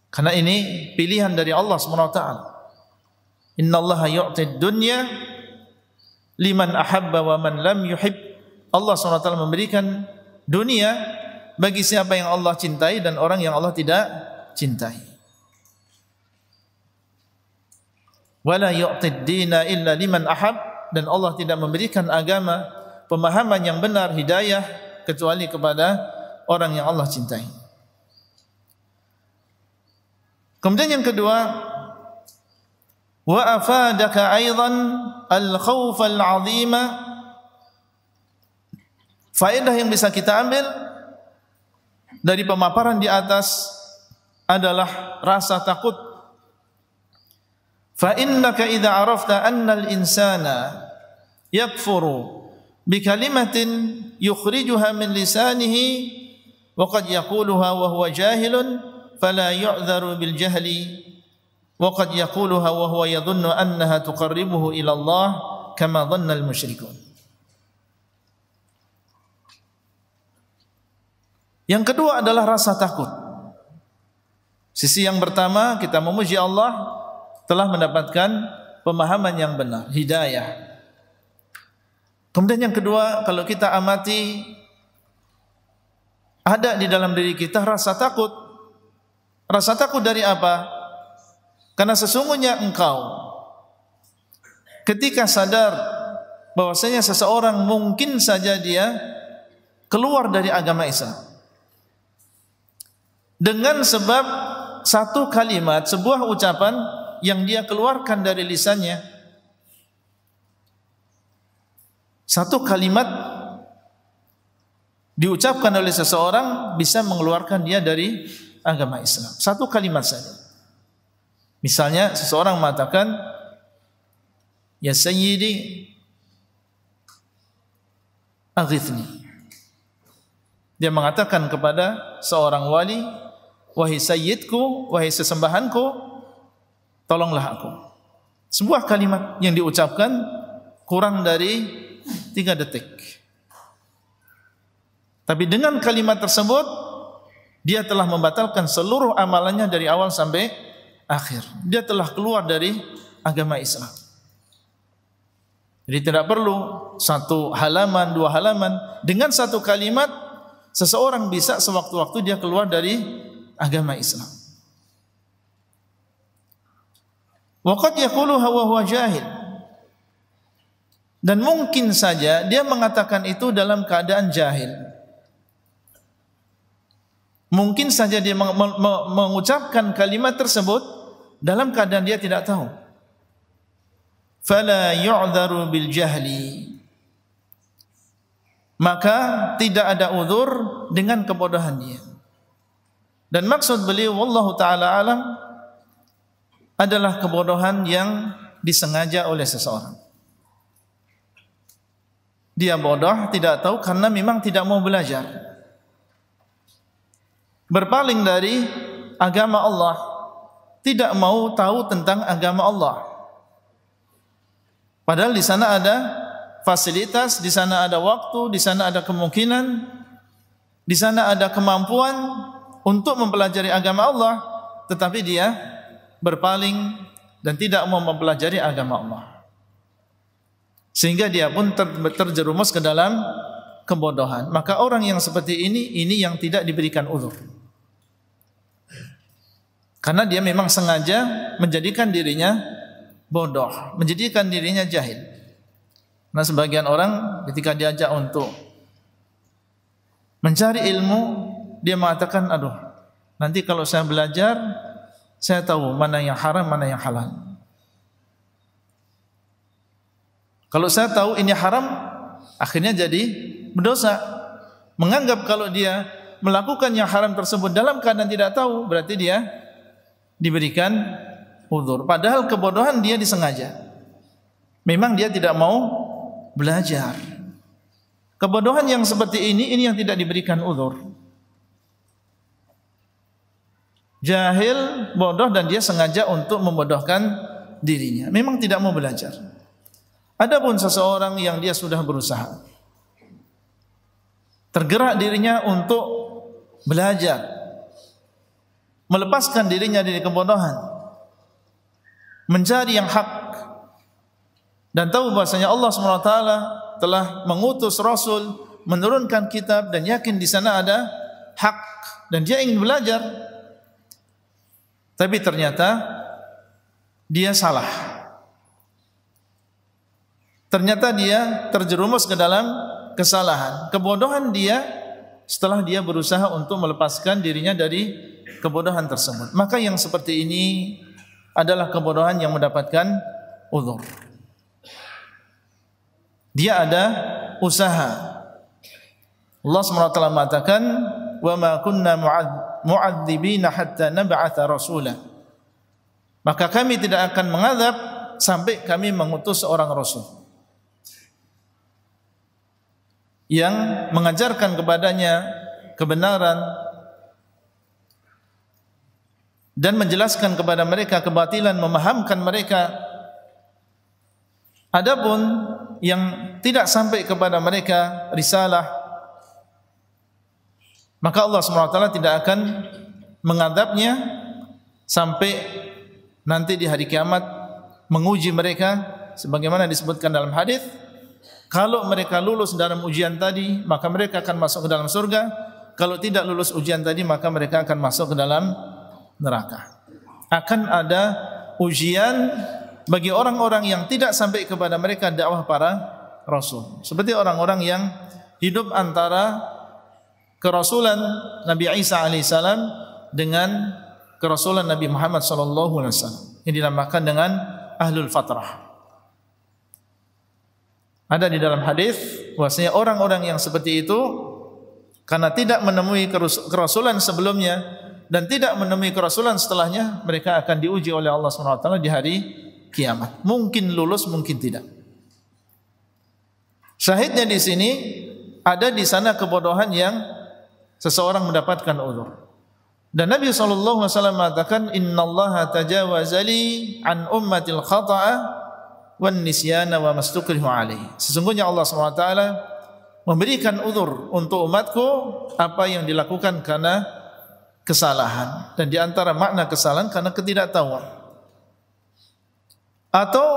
[SPEAKER 2] Karena ini pilihan dari Allah SWT. Innallaha yu'tid dunya liman ahabba wa man lam yuhib. Allah SWT memberikan dunia bagi siapa yang Allah cintai dan orang yang Allah tidak cintai. Wala yu'tid dina illa liman ahab, dan Allah tidak memberikan agama, pemahaman yang benar, hidayah, kecuali kepada orang yang Allah cintai. Kemudian yang kedua, wa afadaka aidan al-khawf al-'azima. Faedah yang bisa kita ambil dari pemaparan di atas adalah rasa takut. Fa innaka idza arafta anna al-insana yakfuru bi kalimatin yukhrijuha min lisanihi wa qad yaquluha wa huwa jahilun fala yu'dharu bil jahli wa qad yaquluha wa huwa yadhunnu annaha tuqarribuhu ila Allah kama dhanna al musyrikun. Yang kedua adalah rasa takut. Sisi yang pertama, kita memuji Allah telah mendapatkan pemahaman yang benar, hidayah. Kemudian yang kedua, kalau kita amati, ada di dalam diri kita rasa takut. Rasa takut dari apa? Karena sesungguhnya engkau ketika sadar bahwasanya seseorang mungkin saja dia keluar dari agama Islam dengan sebab satu kalimat, sebuah ucapan yang dia keluarkan dari lisannya. Satu kalimat diucapkan oleh seseorang bisa mengeluarkan dia dari agama Islam. Satu kalimat saja. Misalnya seseorang mengatakan, ya sayyidi aghithni. Dia mengatakan kepada seorang wali, wahai sayyidku, wahai sesembahanku, tolonglah aku. Sebuah kalimat yang diucapkan kurang dari 3 detik. Tapi dengan kalimat tersebut dia telah membatalkan seluruh amalannya dari awal sampai akhir. Dia telah keluar dari agama Islam. Jadi tidak perlu 1 halaman, 2 halaman. Dengan 1 kalimat seseorang bisa sewaktu-waktu dia keluar dari agama Islam. Waqad yaquluha wa huwa jahil. Dan mungkin saja dia mengatakan itu dalam keadaan jahil. Mungkin saja dia mengucapkan kalimat tersebut dalam keadaan dia tidak tahu. Fala yu'dharu bil jahli. Maka tidak ada uzur dengan kebodohan dia. Dan maksud beliau wallahu taala alam adalah kebodohan yang disengaja oleh seseorang. Dia bodoh, tidak tahu karena memang tidak mau belajar. Berpaling dari agama Allah, tidak mau tahu tentang agama Allah. Padahal di sana ada fasilitas, di sana ada waktu, di sana ada kemungkinan, di sana ada kemampuan untuk mempelajari agama Allah, tetapi dia berpaling dan tidak mau mempelajari agama Allah. Sehingga dia pun terjerumus ke dalam kebodohan. Maka orang yang seperti ini yang tidak diberikan uzur. Karena dia memang sengaja menjadikan dirinya bodoh, menjadikan dirinya jahil. Nah, sebagian orang ketika diajak untuk mencari ilmu, dia mengatakan, aduh, nanti kalau saya belajar, saya tahu mana yang haram, mana yang halal. Kalau saya tahu ini haram, akhirnya jadi berdosa. Menganggap kalau dia melakukan yang haram tersebut dalam keadaan tidak tahu, berarti dia diberikan uzur. Padahal kebodohan dia disengaja. Memang dia tidak mau belajar. Kebodohan yang seperti ini yang tidak diberikan uzur. Jahil, bodoh, dan dia sengaja untuk membodohkan dirinya. Memang tidak mau belajar. Adapun seseorang yang dia sudah berusaha, tergerak dirinya untuk belajar, melepaskan dirinya dari kebodohan, mencari yang hak, dan tahu bahasanya Allah SWT telah mengutus Rasul, menurunkan kitab, dan yakin di sana ada hak, dan dia ingin belajar, tapi ternyata dia salah. Ternyata dia terjerumus ke dalam kesalahan, kebodohan dia setelah dia berusaha untuk melepaskan dirinya dari kebodohan tersebut. Maka yang seperti ini adalah kebodohan yang mendapatkan uzur. Dia ada usaha. Allah SWT mengatakan, "Wa ma kunna mu'adzibina hatta nab'atha rasula." Maka kami tidak akan mengazab sampai kami mengutus seorang rasul yang mengajarkan kepadanya kebenaran dan menjelaskan kepada mereka kebatilan, memahamkan mereka. Adapun yang tidak sampai kepada mereka risalah, maka Allah SWT tidak akan mengadabnya sampai nanti di hari kiamat menguji mereka, sebagaimana disebutkan dalam hadis. Kalau mereka lulus dalam ujian tadi, maka mereka akan masuk ke dalam surga. Kalau tidak lulus ujian tadi, maka mereka akan masuk ke dalam neraka. Akan ada ujian bagi orang-orang yang tidak sampai kepada mereka dakwah para rasul, seperti orang-orang yang hidup antara kerasulan Nabi Isa alaihissalam dengan kerasulan Nabi Muhammad sallallahu alaihi wasallam, yang dinamakan dengan ahlul fatrah. Ada di dalam hadis bahwasanya orang-orang yang seperti itu karena tidak menemui kerasulan sebelumnya dan tidak menemui kerasulan setelahnya, mereka akan diuji oleh Allah SWT di hari kiamat. Mungkin lulus, mungkin tidak. Syahidnya di sini, ada di sana kebodohan yang seseorang mendapatkan uzur. Dan Nabi SAW mengatakan, Innallaha tajawazali an ummatil khata'a wan nisyana wa mastukrihu alaih. Sesungguhnya Allah SWT memberikan uzur untuk umatku apa yang dilakukan karena kesalahan, dan di antara makna kesalahan karena ketidaktahuan atau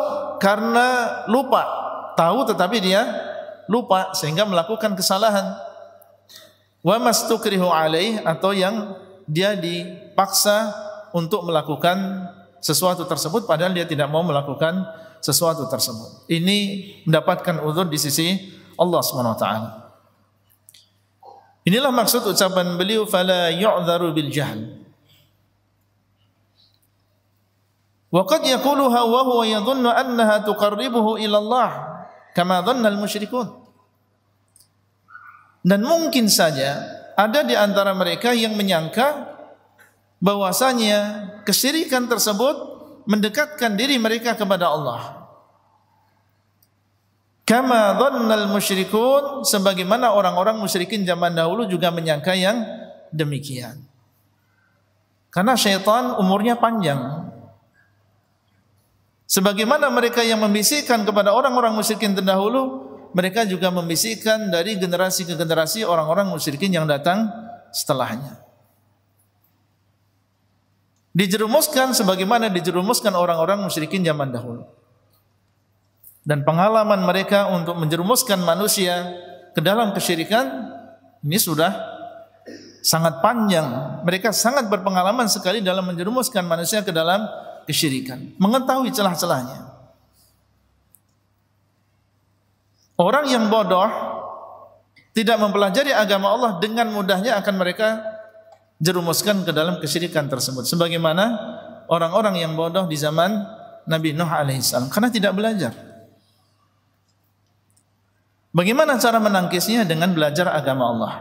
[SPEAKER 2] karena lupa, tahu tetapi dia lupa sehingga melakukan kesalahan. Wa mastukrihu alaih, atau yang dia dipaksa untuk melakukan sesuatu tersebut padahal dia tidak mau melakukan sesuatu tersebut. Ini mendapatkan uzur di sisi Allah SWT. Inilah maksud ucapan beliau, fala yu'dharu bil jahl. Wa qad yaquluha wa huwa yadhunnu annaha tuqarribuhu ila Allah kama dhanna al musyrikun. Dan mungkin saja ada di antara mereka yang menyangka bahwasanya kesyirikan tersebut mendekatkan diri mereka kepada Allah. Kama dhannal musyrikun, sebagaimana orang-orang musyrikin zaman dahulu juga menyangka yang demikian. Karena syaitan umurnya panjang. Sebagaimana mereka yang membisikkan kepada orang-orang musyrikin terdahulu, mereka juga membisikkan dari generasi ke generasi orang-orang musyrikin yang datang setelahnya. Dijerumuskan sebagaimana dijerumuskan orang-orang musyrikin zaman dahulu. Dan pengalaman mereka untuk menjerumuskan manusia ke dalam kesyirikan ini sudah sangat panjang. Mereka sangat berpengalaman sekali dalam menjerumuskan manusia ke dalam kesyirikan, mengetahui celah-celahnya. Orang yang bodoh tidak mempelajari agama Allah, dengan mudahnya akan mereka jerumuskan ke dalam kesyirikan tersebut, sebagaimana orang-orang yang bodoh di zaman Nabi Nuh alaihissalam, karena tidak belajar. Bagaimana cara menangkisnya? Dengan belajar agama Allah,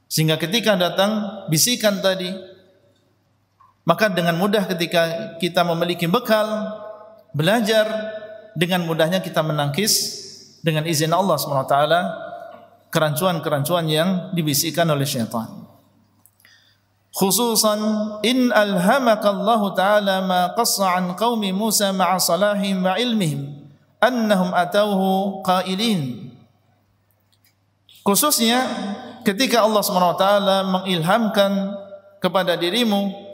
[SPEAKER 2] sehingga ketika datang bisikan tadi, maka dengan mudah ketika kita memiliki bekal belajar, dengan mudahnya kita menangkis dengan izin Allah SWT kerancuan-kerancuan yang dibisikkan oleh syaitan. Khususan in alhamaka Allah Ta'ala ma qassa an qaumi Musa ma'a salahim wa ilmihim annahum atauhu qailin. Khususnya ketika Allah SWT mengilhamkan kepada dirimu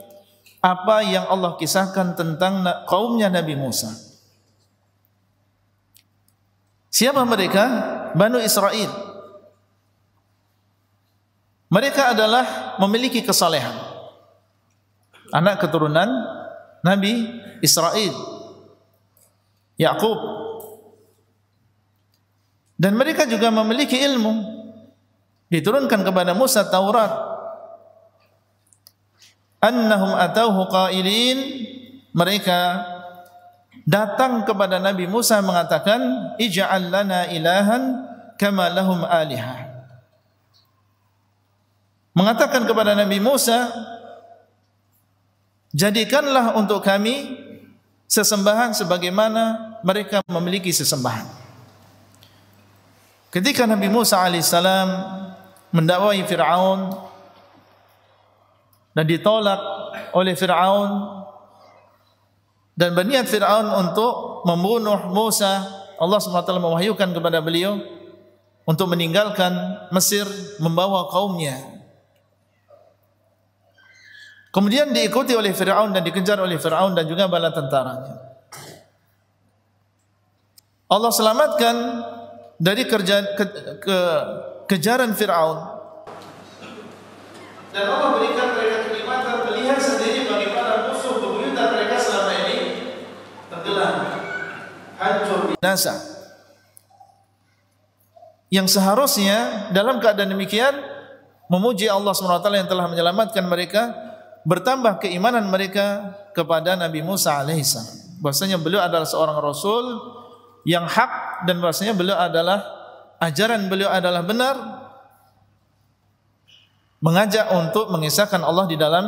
[SPEAKER 2] apa yang Allah kisahkan tentang kaumnya Nabi Musa. Siapa mereka? Banu Israel. Mereka adalah memiliki kesalehan, anak keturunan Nabi Israel, Yakub. Dan mereka juga memiliki ilmu, diturunkan kepada Musa Taurat. Annahum atauhu qailin, mereka datang kepada Nabi Musa mengatakan, ij'al lana ilahan kama lahum alihah. Mengatakan kepada Nabi Musa, jadikanlah untuk kami sesembahan sebagaimana mereka memiliki sesembahan. Ketika Nabi Musa alaihissalam mendakwai Fir'aun dan ditolak oleh Fir'aun, dan berniat Fir'aun untuk membunuh Musa, Allah SWT mewahyukan kepada beliau untuk meninggalkan Mesir, membawa kaumnya. Kemudian diikuti oleh Fir'aun dan dikejar oleh Fir'aun dan juga bala tentaranya. Allah selamatkan dari kejaran Fir'aun, dan Allah berikan mereka kenikmatan melihat sendiri bagaimana musuh bebuyutan mereka selama ini tenggelam, hancur, binasa. Yang seharusnya dalam keadaan demikian memuji Allah SWT yang telah menyelamatkan mereka, bertambah keimanan mereka kepada Nabi Musa alaihissalam, bahwasanya beliau adalah seorang rasul yang hak, dan bahwasanya beliau adalah ajaran beliau adalah benar, mengajak untuk mengesahkan Allah di dalam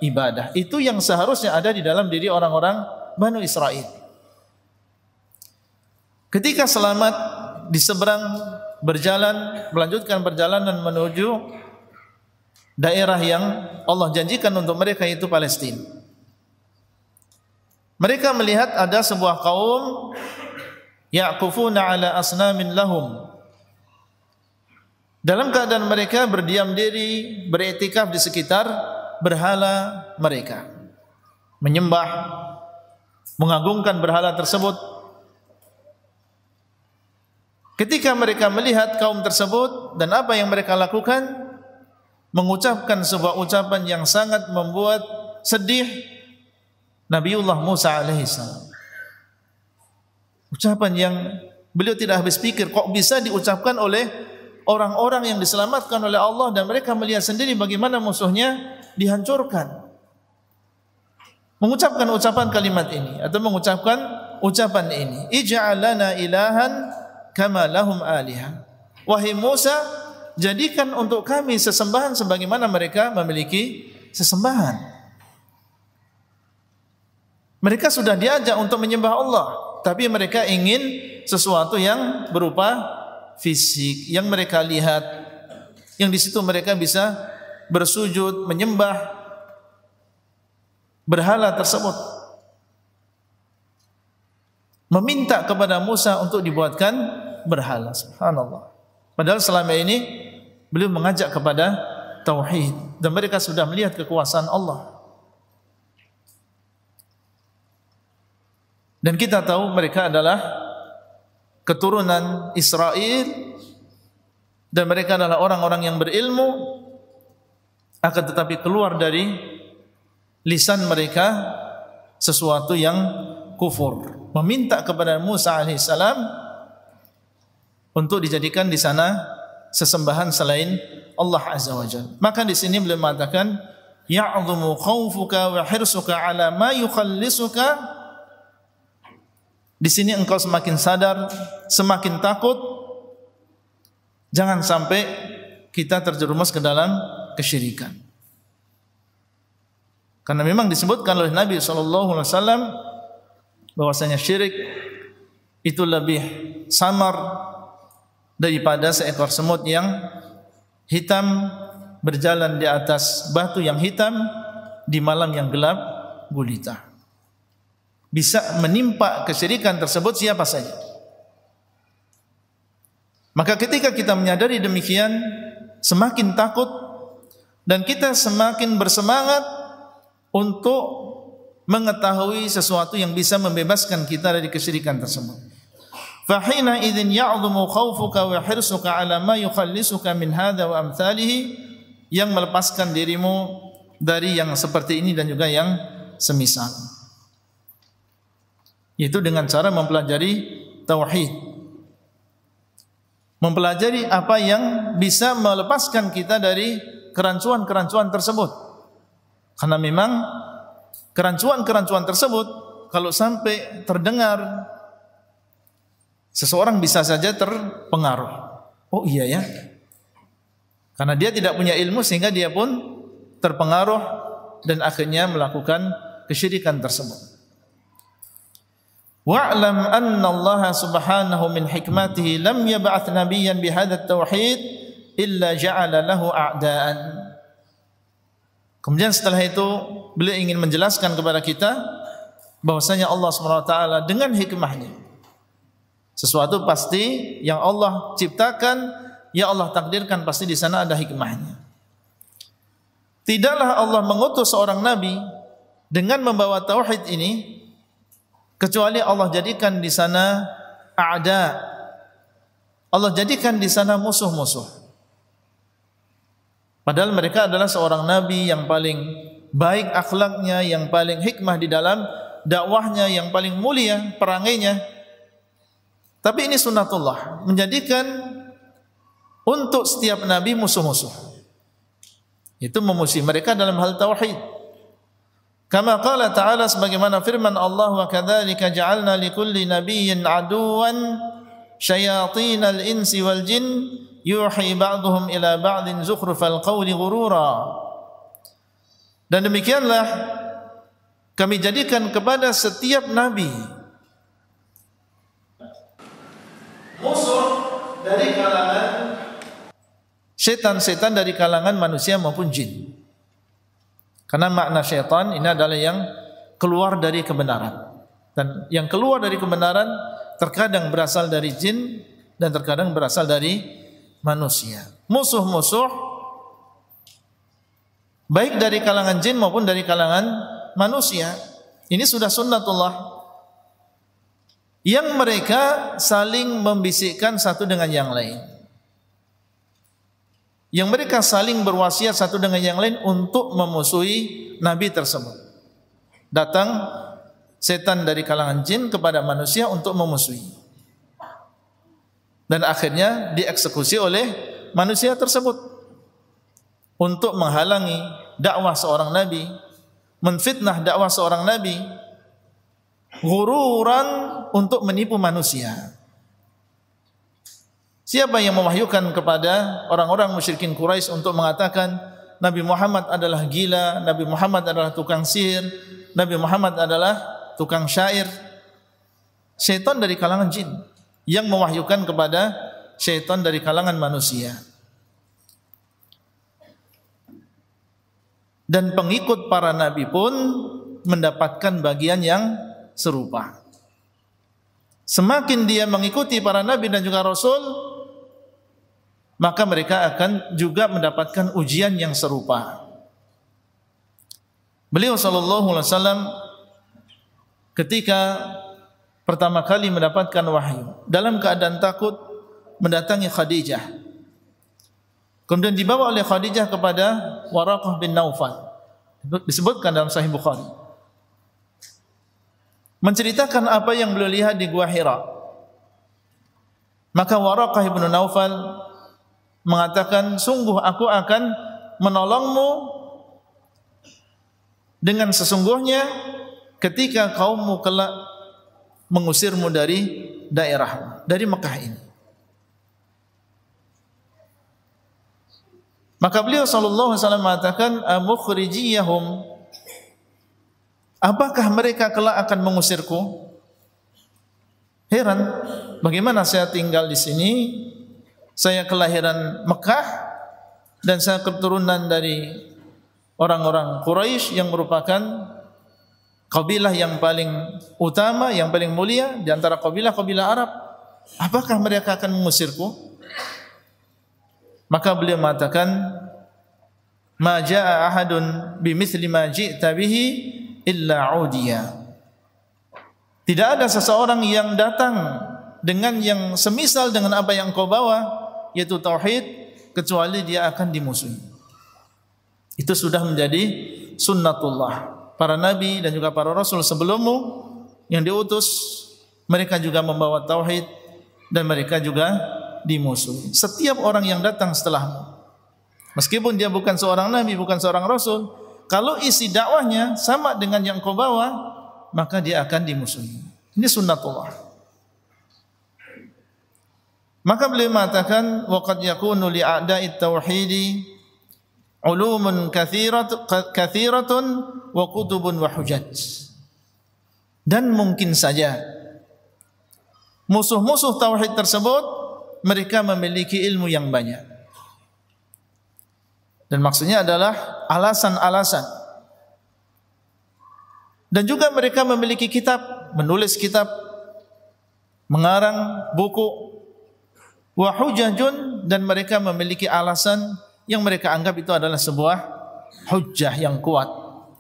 [SPEAKER 2] ibadah. Itu yang seharusnya ada di dalam diri orang-orang Banu Israel. Ketika selamat di seberang, berjalan, melanjutkan perjalanan menuju daerah yang Allah janjikan untuk mereka, yaitu Palestina. Mereka melihat ada sebuah kaum ya'kufuna ala asnamin lahum, dalam keadaan mereka berdiam diri, beriktikaf di sekitar berhala mereka, menyembah, mengagungkan berhala tersebut. Ketika mereka melihat kaum tersebut dan apa yang mereka lakukan, mengucapkan sebuah ucapan yang sangat membuat sedih Nabiullah Musa alaihissalam. Ucapan yang beliau tidak habis pikir, kok bisa diucapkan oleh orang-orang yang diselamatkan oleh Allah, dan mereka melihat sendiri bagaimana musuhnya dihancurkan. Mengucapkan ucapan kalimat ini, atau mengucapkan ucapan ini, ij'al lana ilahan kama lahum alihah. Wahai Musa, jadikan untuk kami sesembahan sebagaimana mereka memiliki sesembahan. Mereka sudah diajak untuk menyembah Allah, tapi mereka ingin sesuatu yang berupa fisik, yang mereka lihat, yang di situ mereka bisa bersujud, menyembah berhala tersebut, meminta kepada Musa untuk dibuatkan berhala. Subhanallah. Padahal selama ini beliau mengajak kepada tauhid, dan mereka sudah melihat kekuasaan Allah. Dan kita tahu mereka adalah keturunan Israel, dan mereka adalah orang-orang yang berilmu, akan tetapi keluar dari lisan mereka sesuatu yang kufur, meminta kepada Musa alaihissalam untuk dijadikan di sana sesembahan selain Allah azza wajalla. Maka di sini beliau mengatakan, ya'dhumu khawfuka wa hirsuka ala ma yukhallisuka. Di sini engkau semakin sadar, semakin takut, jangan sampai kita terjerumus ke dalam kesyirikan. Karena memang disebutkan oleh Nabi SAW bahwasanya syirik itu lebih samar daripada seekor semut yang hitam berjalan di atas batu yang hitam di malam yang gelap gulita. Bisa menimpa kesyirikan tersebut siapa saja. Maka ketika kita menyadari demikian, semakin takut, dan kita semakin bersemangat untuk mengetahui sesuatu yang bisa membebaskan kita dari kesyirikan tersebut. Fahina idzin ya'dhumu khawfuka wa hirsuka ala ma yukhallisuka min hadza wa amthalihi, yang melepaskan dirimu dari yang seperti ini dan juga yang semisal, yaitu dengan cara mempelajari tauhid, mempelajari apa yang bisa melepaskan kita dari kerancuan-kerancuan tersebut. Karena memang kerancuan-kerancuan tersebut kalau sampai terdengar, seseorang bisa saja terpengaruh. Oh iya ya, karena dia tidak punya ilmu sehingga dia pun terpengaruh dan akhirnya melakukan kesyirikan tersebut. Wa'lam anna Allah subhanahu min hikmatihi lam yab'ath nabiyyan bihadha at-tauhid illa ja'ala lahu a'daan. Kemudian setelah itu beliau ingin menjelaskan kepada kita bahwasanya Allah SWT dengan hikmahnya, sesuatu pasti yang Allah ciptakan, yang Allah takdirkan, pasti di sana ada hikmahnya. Tidaklah Allah mengutus seorang nabi dengan membawa tauhid ini kecuali Allah jadikan di sana a'da. Allah jadikan di sana musuh-musuh. Padahal mereka adalah seorang nabi yang paling baik akhlaknya, yang paling hikmah di dalam dakwahnya, yang paling mulia perangainya. Tapi ini sunnatullah, menjadikan untuk setiap nabi musuh-musuh. Itu memusuhi mereka dalam hal tauhid. Kama qala ta'ala, sebagaimana firman Allah, wa kadzalika ja'alna likulli nabiyyin aduwan syayatinal insi wal jin yuhi ba'duhum ila ba'din zukhrufal qawli ghurura. Dan demikianlah kami jadikan kepada setiap nabi musuh dari kalangan setan-setan, dari kalangan manusia maupun jin. Karena makna syaitan ini adalah yang keluar dari kebenaran. Dan yang keluar dari kebenaran terkadang berasal dari jin dan terkadang berasal dari manusia. Musuh-musuh baik dari kalangan jin maupun dari kalangan manusia. Ini sudah sunnatullah, yang mereka saling membisikkan satu dengan yang lain, yang mereka saling berwasiat satu dengan yang lain untuk memusuhi nabi tersebut. Datang setan dari kalangan jin kepada manusia untuk memusuhi, dan akhirnya dieksekusi oleh manusia tersebut untuk menghalangi dakwah seorang nabi, menfitnah dakwah seorang nabi, ghururan, untuk menipu manusia. Siapa yang mewahyukan kepada orang-orang musyrikin Quraisy untuk mengatakan Nabi Muhammad adalah gila, Nabi Muhammad adalah tukang sihir, Nabi Muhammad adalah tukang syair? Syaitan dari kalangan jin yang mewahyukan kepada syaitan dari kalangan manusia. Dan pengikut para nabi pun mendapatkan bagian yang serupa. Semakin dia mengikuti para nabi dan juga rasul, maka mereka akan juga mendapatkan ujian yang serupa. Beliau sallallahu alaihi wasallam ketika pertama kali mendapatkan wahyu, dalam keadaan takut mendatangi Khadijah. Kemudian dibawa oleh Khadijah kepada Waraqah bin Naufal, disebutkan dalam Sahih Bukhari, menceritakan apa yang beliau lihat di Gua Hira. Maka Waraqah bin Naufal mengatakan, sungguh aku akan menolongmu dengan sesungguhnya ketika kaummu kelak mengusirmu dari daerah, dari Mekah ini. Maka beliau sallallahu alaihi wasallam mengatakan, amukhrijiyahum, apakah mereka kelak akan mengusirku? Heran, bagaimana saya tinggal di sini, saya kelahiran Mekah dan saya keturunan dari orang-orang Quraisy yang merupakan kabilah yang paling utama, yang paling mulia di antara kabilah-kabilah Arab. Apakah mereka akan mengusirku? Maka beliau mengatakan, ma jaa ahadun bimithli ma ji'ta bihi illa udiya. Tidak ada seseorang yang datang dengan yang semisal dengan apa yang kau bawa, yaitu tauhid, kecuali dia akan dimusuhi. Itu sudah menjadi sunnatullah. Para nabi dan juga para rasul sebelummu yang diutus, mereka juga membawa tauhid dan mereka juga dimusuhi. Setiap orang yang datang setelahmu, meskipun dia bukan seorang nabi, bukan seorang rasul, kalau isi dakwahnya sama dengan yang kau bawa, maka dia akan dimusuhi. Ini sunnatullah. Maka beliau mengatakan, wa qad yakunu li a'da'it tauhidi ulumun kathiratun wa kutubun wa hujaj. Dan mungkin saja musuh-musuh tauhid tersebut mereka memiliki ilmu yang banyak, Dan maksudnya adalah alasan-alasan. Dan juga mereka memiliki kitab, menulis kitab, mengarang buku, wa hujajun, dan mereka memiliki alasan yang mereka anggap itu adalah sebuah hujjah yang kuat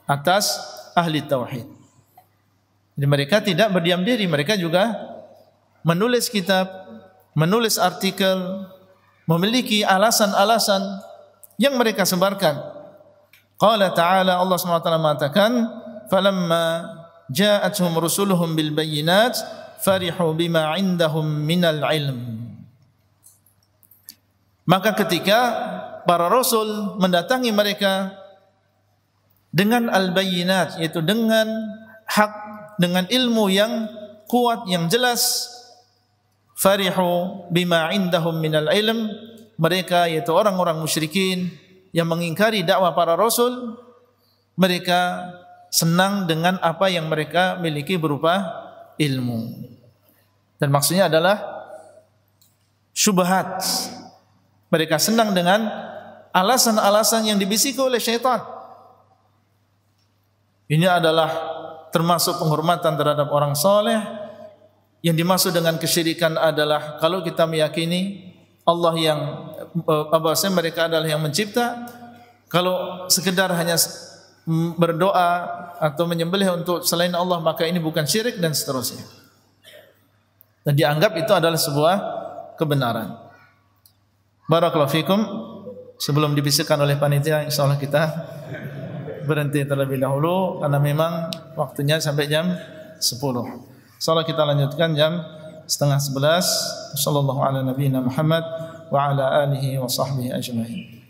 [SPEAKER 2] atas ahli tauhid. Jadi mereka tidak berdiam diri, mereka juga menulis kitab, menulis artikel, memiliki alasan-alasan yang mereka sebarkan. Qala ta'ala, Allah SWT mengatakan, falamma ja'atuhum rusuluhum bil bayyinat farihu bima 'indahum minal ilm. Maka ketika para rasul mendatangi mereka dengan al-bayyinat, yaitu dengan hak, dengan ilmu yang kuat, yang jelas, farihu bima 'indahum minal ilm, mereka yaitu orang-orang musyrikin yang mengingkari dakwah para rasul, mereka senang dengan apa yang mereka miliki berupa ilmu. Dan maksudnya adalah syubhat. Mereka senang dengan alasan-alasan yang dibisiki oleh syaitan. Ini adalah termasuk penghormatan terhadap orang saleh. Yang dimaksud dengan kesyirikan adalah kalau kita meyakini Allah yang bahwasanya mereka adalah yang mencipta, kalau sekedar hanya berdoa atau menyembelih untuk selain Allah, maka ini bukan syirik dan seterusnya. Dan dianggap itu adalah sebuah kebenaran. Barakallahu fikum. Sebelum dibisikkan oleh panitia, insyaallah kita berhenti terlebih dahulu karena memang waktunya sampai jam 10. Insyaallah kita lanjutkan jam 10:30. Sallallahu ala nabiyina Muhammad wa ala alihi wa sahbihi ajma'in.